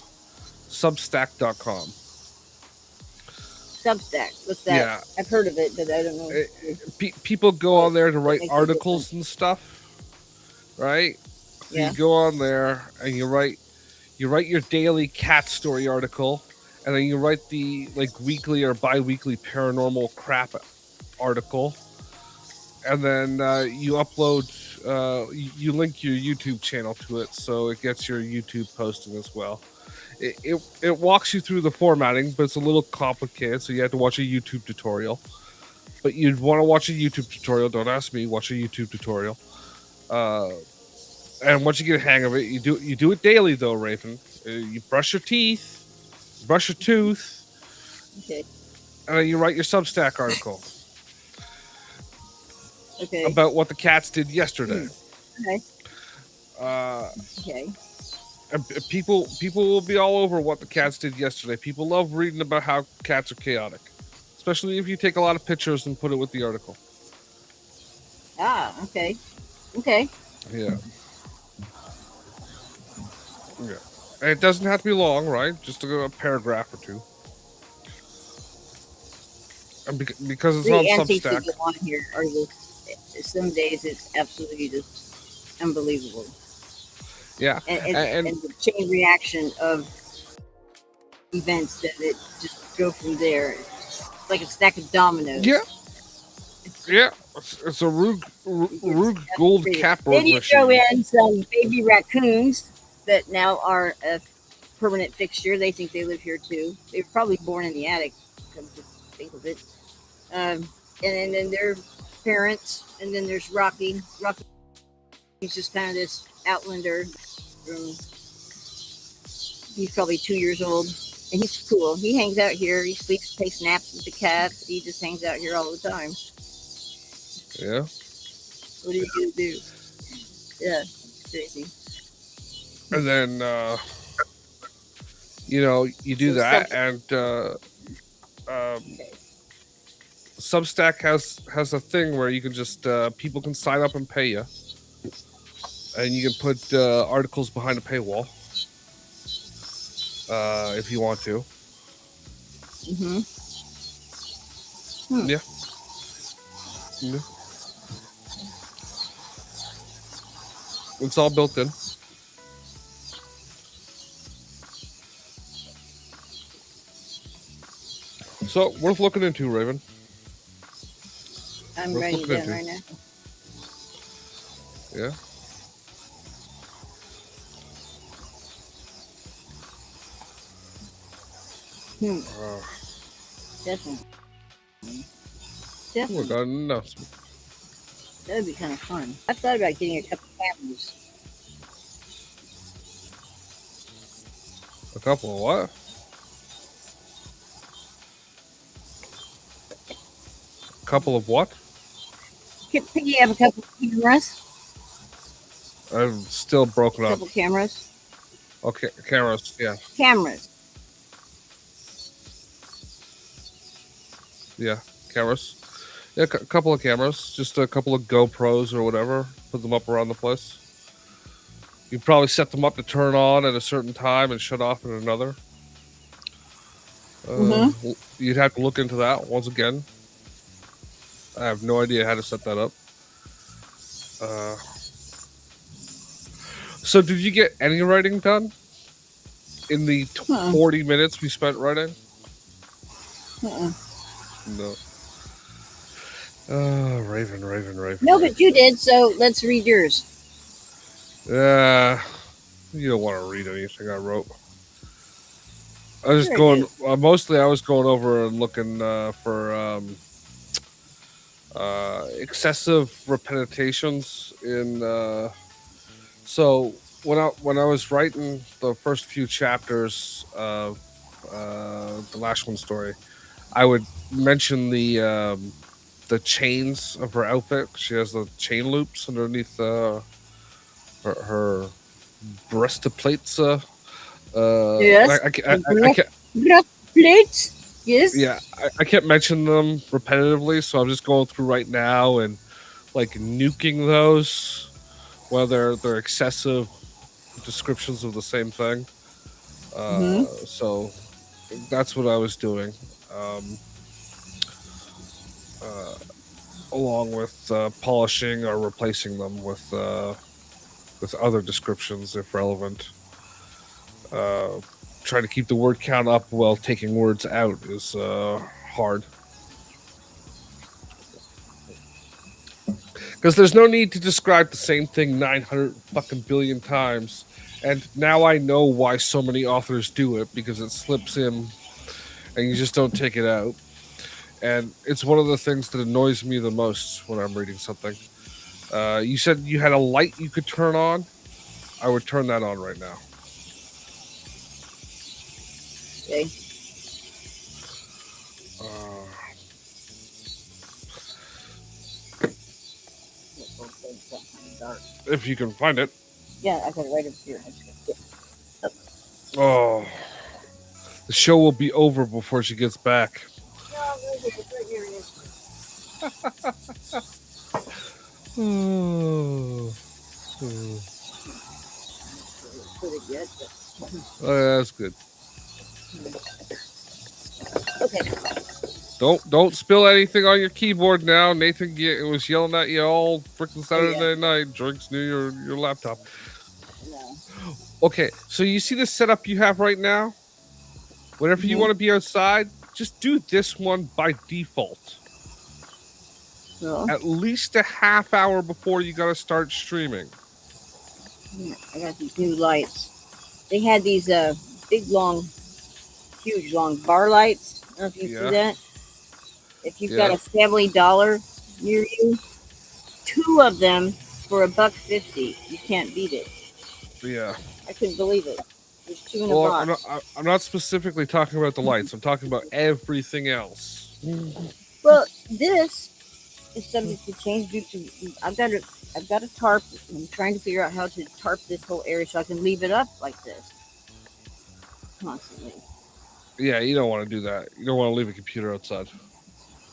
Substack.com. Substack. What's that? Yeah. I've heard of it, but I don't know. People go on there to write articles and stuff, right? So yeah. You go on there and you write your daily cat story article, and then you write the weekly or bi-weekly paranormal crap article, and then you upload. You link your YouTube channel to it, so it gets your YouTube posting as well. It walks you through the formatting, but it's a little complicated, so you have to watch a YouTube tutorial. But you'd want to watch a YouTube tutorial. Don't ask me. Watch a YouTube tutorial. And once you get a hang of it, you do it daily, though, Raven. You brush your teeth, brush your tooth, okay, and then you write your Substack article. Okay. About what the cats did yesterday. Okay. Okay. And people will be all over what the cats did yesterday. People love reading about how cats are chaotic, especially if you take a lot of pictures and put it with the article. Okay. Okay. Yeah. Yeah. And it doesn't have to be long, right? Just a paragraph or two. And because it's on Substack. The antiques that go on here are just, some days it's absolutely just unbelievable. Yeah. And the chain reaction of events that it just go from there. It's like a stack of dominoes. Yeah, yeah. It's a It gets Rube Gold frustrated. Then Capboard you throw machine. in some baby raccoons that now are a permanent fixture. They think they live here too. They were probably born in the attic, come to think of it. And then their parents, and then there's Rocky. Rocky's just kind of this outlander. He's probably 2 years old, and he's cool. He hangs out here. He sleeps, takes naps with the cats. He just hangs out here all the time. Yeah, What are you gonna do? Yeah, crazy. and then you do So that, something. and um, Okay. Substack has a thing where you can just people can sign up and pay you, and you can put articles behind a paywall if you want to. Mm-hmm. Hmm. Yeah, yeah. It's all built in. So worth looking into, Raven. I'm Worth writing it looking down into. right now. Yeah. Hmm. Uh, Definitely. we Definitely. got an announcement. That would be kind of fun. I've thought about getting a couple cameras. A couple of what? A couple of what? Piggy have a couple cameras. I'm still broken A up. couple cameras. Okay, cameras. Yeah, Cameras. yeah, cameras. Yeah, a couple of cameras. Just a couple of GoPros or whatever. Put them up around the place. You probably set them up to turn on at a certain time and shut off at another. Mm-hmm. You'd have to look into that once again. I have no idea how to set that up. Uh, so, did you get any writing done in the Uh-uh. 40 minutes we spent writing? Uh-uh. No. Raven, Raven, Raven, No, but Raven. you did. So let's read yours. You don't want to read anything I wrote. I was just Sure, I do. going. Mostly, I was going over and looking for excessive repetitions in. So when I was writing the first few chapters of the last one story, I would mention the chains of her outfit. She has the chain loops underneath her breastplates. Yes. I can't. Plates. Yes. Yeah, I can't mention them repetitively, so I'm just going through right now and like nuking those, whether they're excessive descriptions of the same thing. Mm-hmm. So that's what I was doing, um, uh, along with polishing or replacing them with other descriptions if relevant. Uh, Trying to keep the word count up while taking words out is hard. Because there's no need to describe the same thing 900 fucking billion times. And now I know why so many authors do it because it slips in and you just don't take it out. And it's one of the things that annoys me the most when I'm reading something. You said you had a light you could turn on. I would turn that on right now. Okay. Uh, if you can find it. Yeah, I got it right over here. Oh, the show will be over before she gets back. No, right here. It's right here. It is. Oh, Put it yet, but that's good. okay. Don't spill anything on your keyboard now. Nathan was yelling at you all freaking Oh yeah. Saturday night. Drinks near your laptop. No. Okay, so you see the setup you have right now Whenever you Hmm. want to be outside, just do this one by default. So At least a half hour before you got to start streaming. yeah, I got these new lights. They had these big, long, huge, long bar lights. I don't know if you see Yeah, that. If you've got yeah, a Family Dollar near you, two of them for $1.50. You can't beat it. yeah. I couldn't believe it. There's two in a Well, I'm not, box. I'm not specifically talking about the lights. I'm talking about everything else. Well, this is subject to change due to I've got a tarp. I'm trying to figure out how to tarp this whole area so I can leave it up like this constantly. Yeah, you don't want to do that. You don't want to leave a computer outside.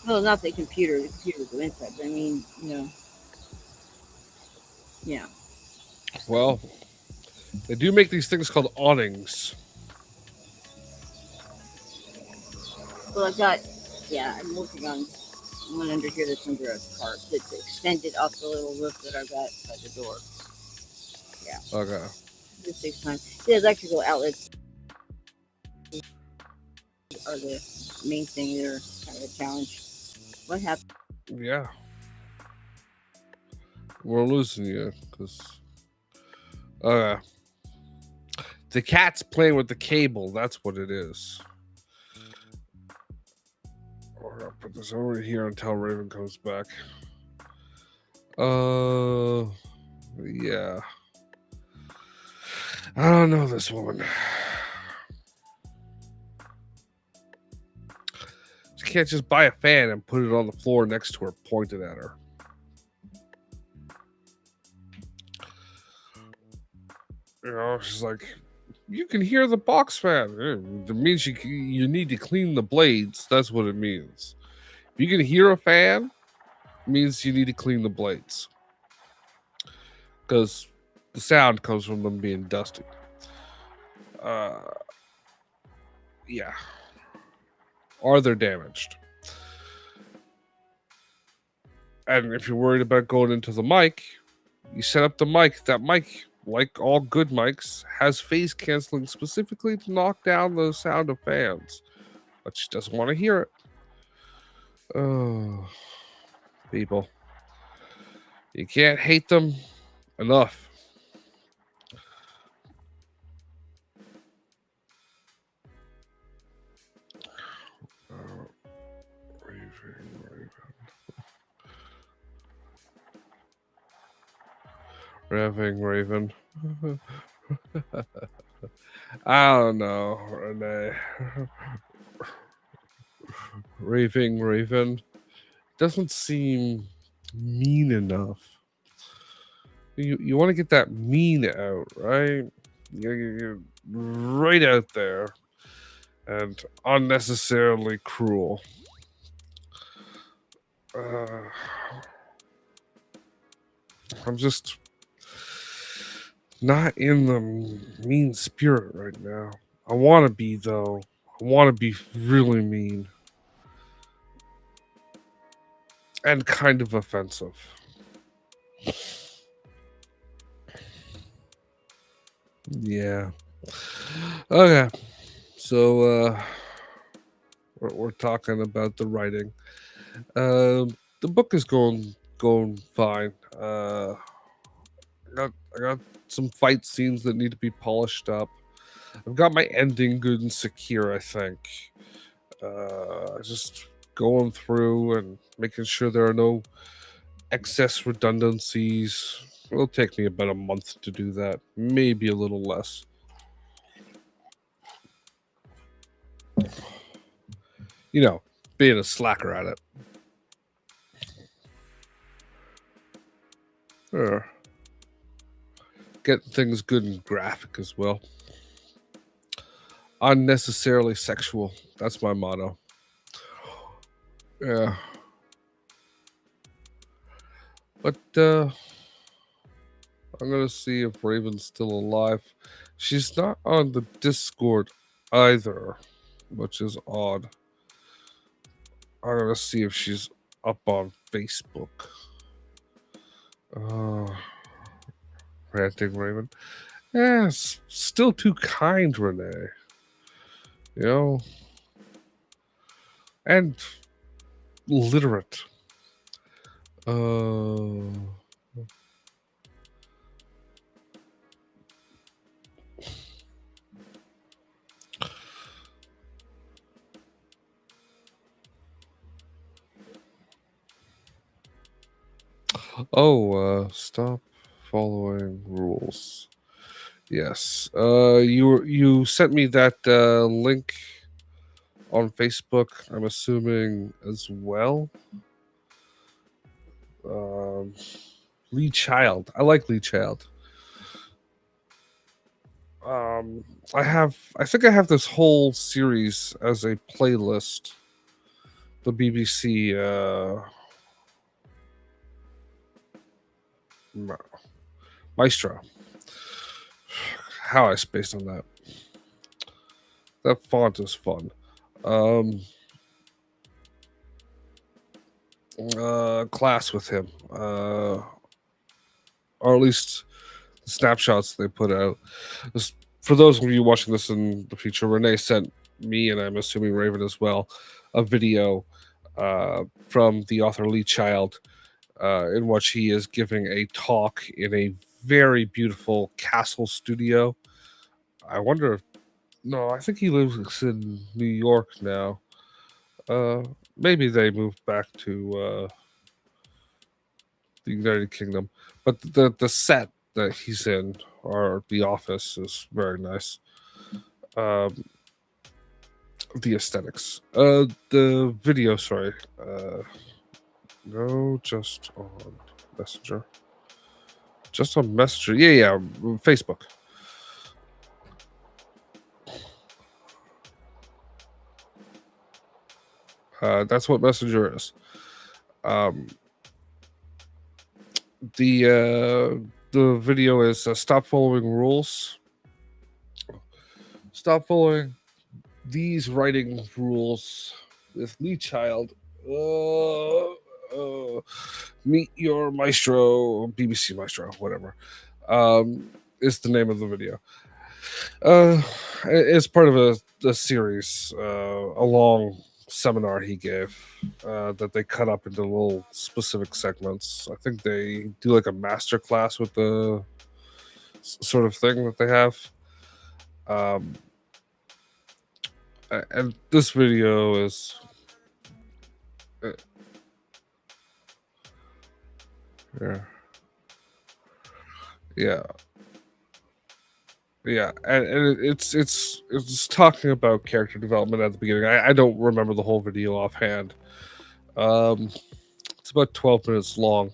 Well, not the computer. The computer will go inside, but I mean, yeah. So, Well, they do make these things called awnings. well, I've got, yeah, I'm working on one under here that's under a tarp that's extended off the little roof that I've got by the door. Yeah, Okay. this takes time. The electrical outlets are the main thing. They're kind of a challenge. What happened? Yeah, we're losing you because the cat's playing with the cable. That's what it is. We're gonna put this over here until Raven comes back. Yeah. I don't know this woman. She can't just buy a fan and put it on the floor next to her, pointed at her. You know, she's like, you can hear the box fan. It means you need to clean the blades. That's what it means. If you can hear a fan, it means you need to clean the blades. Because the sound comes from them being dusty. Uh, yeah. Or they're damaged. And if you're worried about going into the mic, you set up the mic. That mic, like all good mics, has phase canceling specifically to knock down the sound of fans. But she doesn't want to hear it. Oh, people. You can't hate them enough. Raving Raven. I don't know, Renee. Raving Raven doesn't seem mean enough. You want to get that mean out, right? You're right out there and unnecessarily cruel. Uh, I'm just not in the mean spirit right now. I want to be, though. I want to be really mean and kind of offensive. Yeah. Okay. So we're talking about the writing. The book is going fine. I got some fight scenes that need to be polished up. I've got my ending good and secure, I think. Just going through and making sure there are no excess redundancies. It'll take me about a month to do that, maybe a little less. You know, being a slacker at it. Get things good and graphic as well. Unnecessarily sexual. That's my motto. Yeah. But I'm gonna see if Raven's still alive. She's not on the Discord either, which is odd. I'm gonna see if she's up on Facebook. Ranting Raven. Yeah, still too kind, Renee. you know, and literate. Uh, stop following rules. Yes. You sent me that link on Facebook. I'm assuming as well. Um, Lee Child. I like Lee Child. Um, I think I have this whole series as a playlist. The BBC Maestro. How I spaced on that. That font is fun. Um, Class with him, or at least the snapshots they put out. For those of you watching this in the future, Renee sent me, and I'm assuming Raven as well, a video from the author Lee Child, in which he is giving a talk in a very beautiful castle studio. I wonder if, no, I think he lives in New York now. Uh, Maybe they moved back to the United Kingdom, but the set that he's in, or the office, is very nice. Um, the aesthetics. The video. Sorry. No, just on Messenger. Just on Messenger. Yeah, Facebook. That's what Messenger is. Um, the video is stop following rules. Stop following these writing rules with Lee Child. Meet your maestro, BBC Maestro, whatever, is the name of the video. It's part of a series, a long seminar he gave, that they cut up into little specific segments. I think they do like a master class with the sort of thing that they have. Um, and this video is yeah, yeah, yeah, and it's talking about character development at the beginning. I don't remember the whole video offhand. Um, it's about 12 minutes long,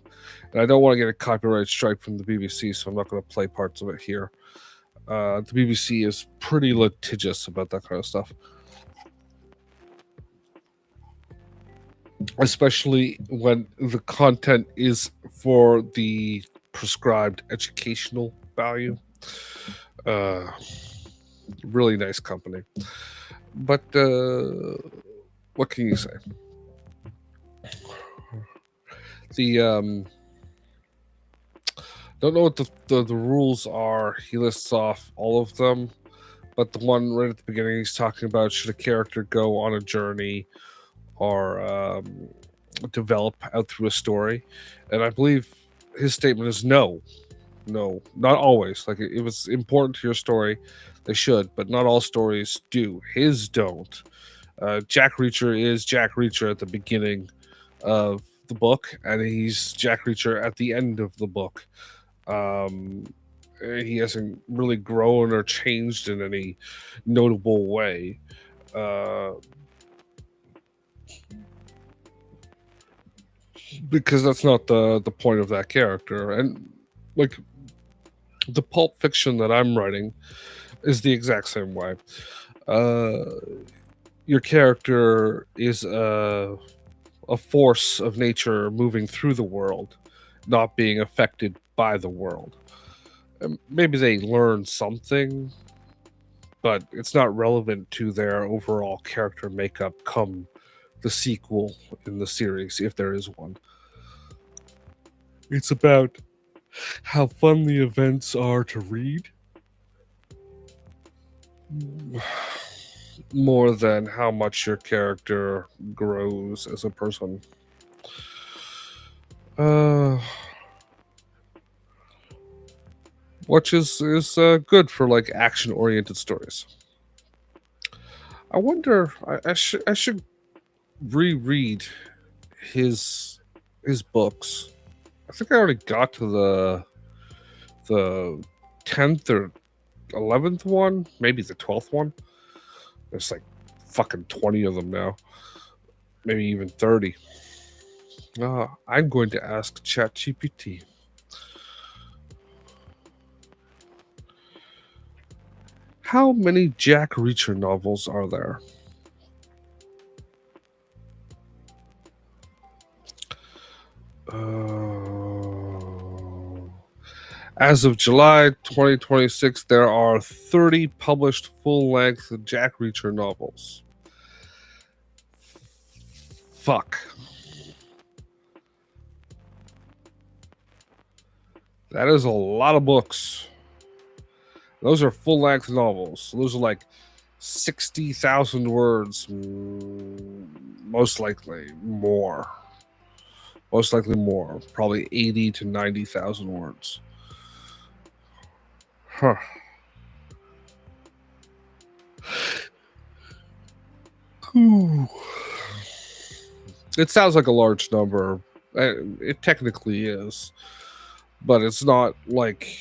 and I don't want to get a copyright strike from the BBC, so I'm not going to play parts of it here. The BBC is pretty litigious about that kind of stuff, especially when the content is for the prescribed educational value. Uh, really nice company, but what can you say? The don't know what the rules are. He lists off all of them, but the one right at the beginning, he's talking about should a character go on a journey or develop out through a story, and I believe his statement is no, no, not always. Like it was important to your story, they should, but not all stories do. His don't. Jack Reacher is Jack Reacher at the beginning of the book, and he's Jack Reacher at the end of the book. Um, he hasn't really grown or changed in any notable way. Uh, because that's not the point of that character. And like the pulp fiction that I'm writing is the exact same way. Uh, your character is a force of nature moving through the world, not being affected by the world. And maybe they learn something, but it's not relevant to their overall character makeup come the sequel in the series, if there is one. It's about how fun the events are to read. more than how much your character grows as a person. Uh, which is good for like action oriented stories. I wonder. I should reread his his books. I think I already got to the 10th or 11th one, maybe the 12th one. There's like fucking 20 of them now, maybe even 30. I'm going to ask ChatGPT. How many Jack Reacher novels are there? As of July 2026, there are 30 published full-length Jack Reacher novels. Fuck. That is a lot of books. Those are full-length novels. Those are like 60,000 words, most likely more. Most likely more. Probably 80 to 90,000 words. Huh. It sounds like a large number. It technically is. But it's not like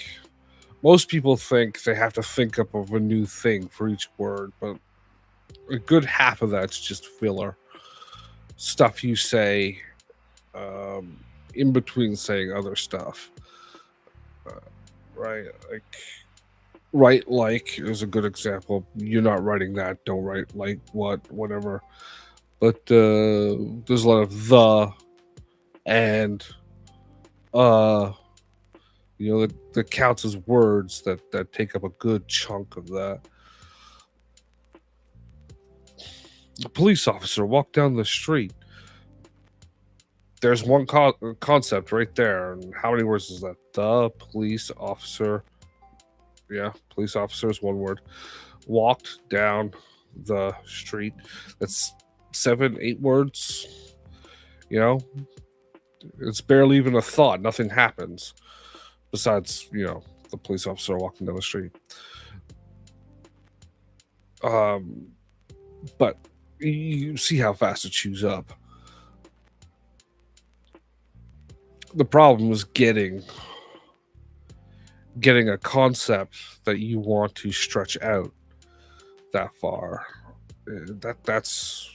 most people think they have to think up of a new thing for each word, but a good half of that's just filler. Stuff you say um, in between saying other stuff. Uh, right? Write like is a good example. You're not writing that. Don't write like what, whatever. But there's a lot of the and uh that counts as words that take up a good chunk of that. The police officer walked down the street. There's one concept right there. And how many words is that? The police officer. Yeah, police officer is one word. Walked down the street. That's 7, 8 words. You know, it's barely even a thought. Nothing happens besides, the police officer walking down the street. Um, but you see how fast it chews up. The problem is getting a concept that you want to stretch out that far. That's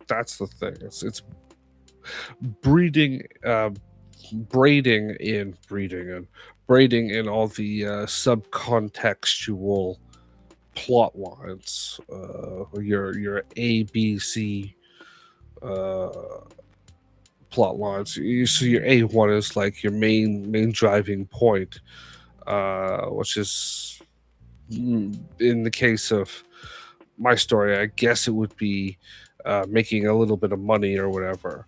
the thing. It's breeding, braiding in all the subcontextual plot lines. Your A, B, C uh, plot lines. So your A1 is like your main driving point, which is in the case of my story, I guess it would be making a little bit of money or whatever.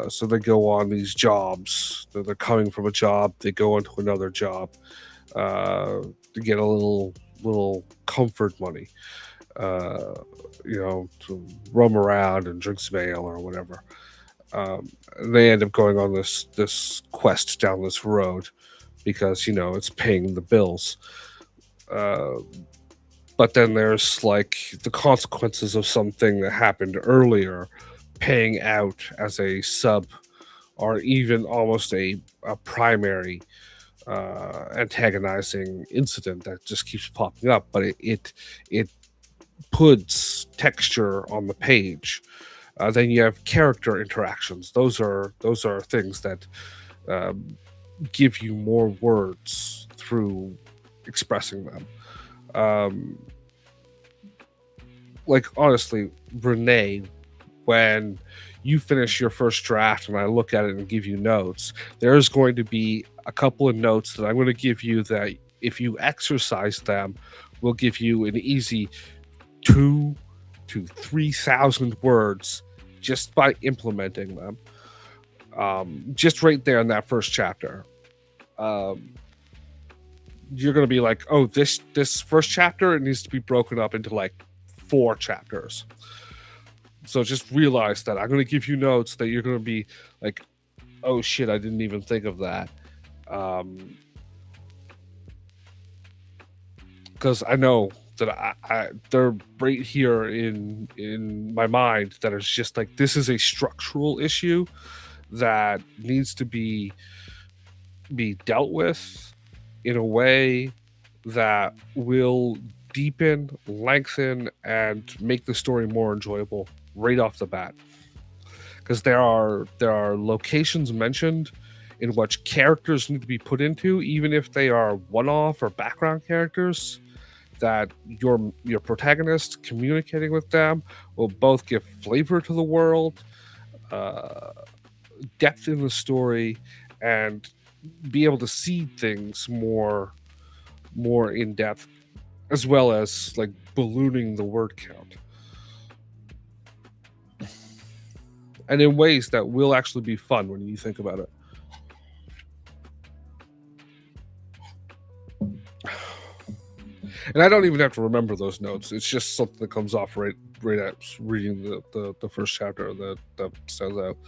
So they go on these jobs. They're coming from a job. They go into another job to get a little comfort money. Uh, to roam around and drink some ale or whatever. Um, they end up going on this quest down this road because it's paying the bills. Uh, but then there's like the consequences of something that happened earlier paying out as a sub or even almost a primary antagonizing incident that just keeps popping up, but it puts texture on the page. Then you have character interactions. Those are things that um, give you more words through expressing them. Um, like honestly, Renee, when you finish your first draft and I look at it and give you notes, there's going to be a couple of notes that I'm going to give you that if you exercise them, will give you an easy 2 to 3,000 words just by implementing them. Just right there in that first chapter. You're going to be like, oh, this first chapter, it needs to be broken up into like 4 chapters. So just realize that I'm going to give you notes that you're going to be like, oh shit, I didn't even think of that. Because I know that they're right here in my mind, that it's just like, this is a structural issue that needs to be dealt with in a way that will deepen, lengthen, and make the story more enjoyable right off the bat. Because there are locations mentioned in which characters need to be put into, even if they are one-off or background characters, that your protagonist communicating with them will both give flavor to the world, uh, depth in the story, and be able to see things more in depth, as well as like ballooning the word count, and in ways that will actually be fun when you think about it. And I don't even have to remember those notes. It's just something that comes off right at reading the first chapter that stands out.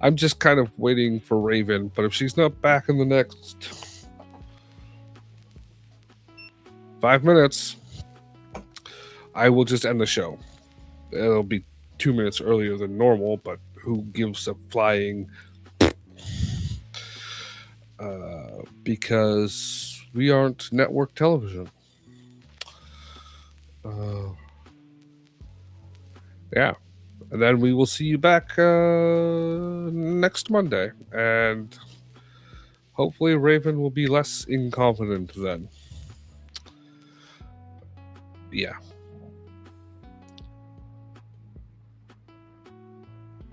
I'm just kind of waiting for Raven, but if she's not back in the next 5 minutes, I will just end the show. It'll be 2 minutes earlier than normal, but who gives a flying? Because we aren't network television. Yeah. And then we will see you back next Monday. And hopefully Raven will be less incompetent then. Yeah.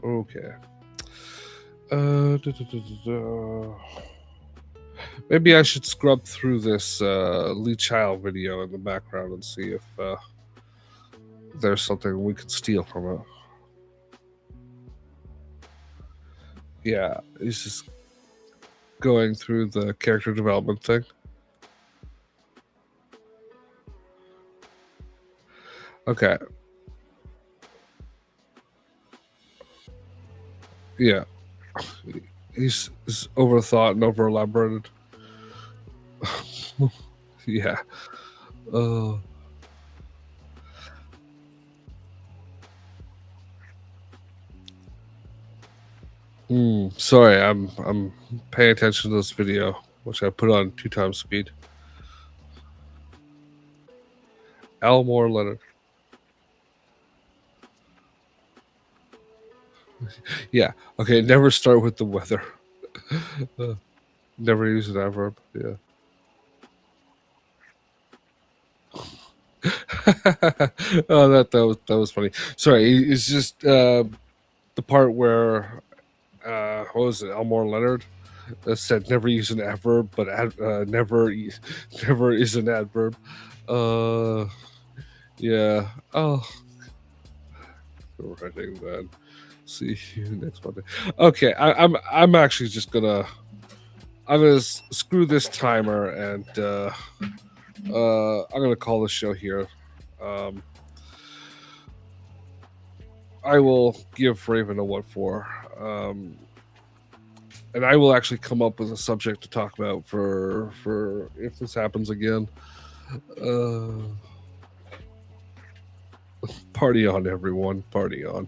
Okay. Maybe I should scrub through this Lee Child video in the background and see if there's something we could steal from it. Yeah, he's just going through the character development thing. Okay. Yeah. He's overthought and over elaborated. Yeah. Sorry, I'm paying attention to this video, which I put on 2 times speed. Elmore Leonard. Yeah. Okay. Never start with the weather. Never use an adverb. Yeah. Oh, that was funny. Sorry, it's just the part where what was it? Elmore Leonard said never use an adverb, but never is an adverb. Yeah. Oh, writing that. See you next Monday. Okay, I'm actually just gonna screw this timer, and I'm gonna call the show here. I will give Raven a what for, and I will actually come up with a subject to talk about for if this happens again. Party on, everyone! Party on.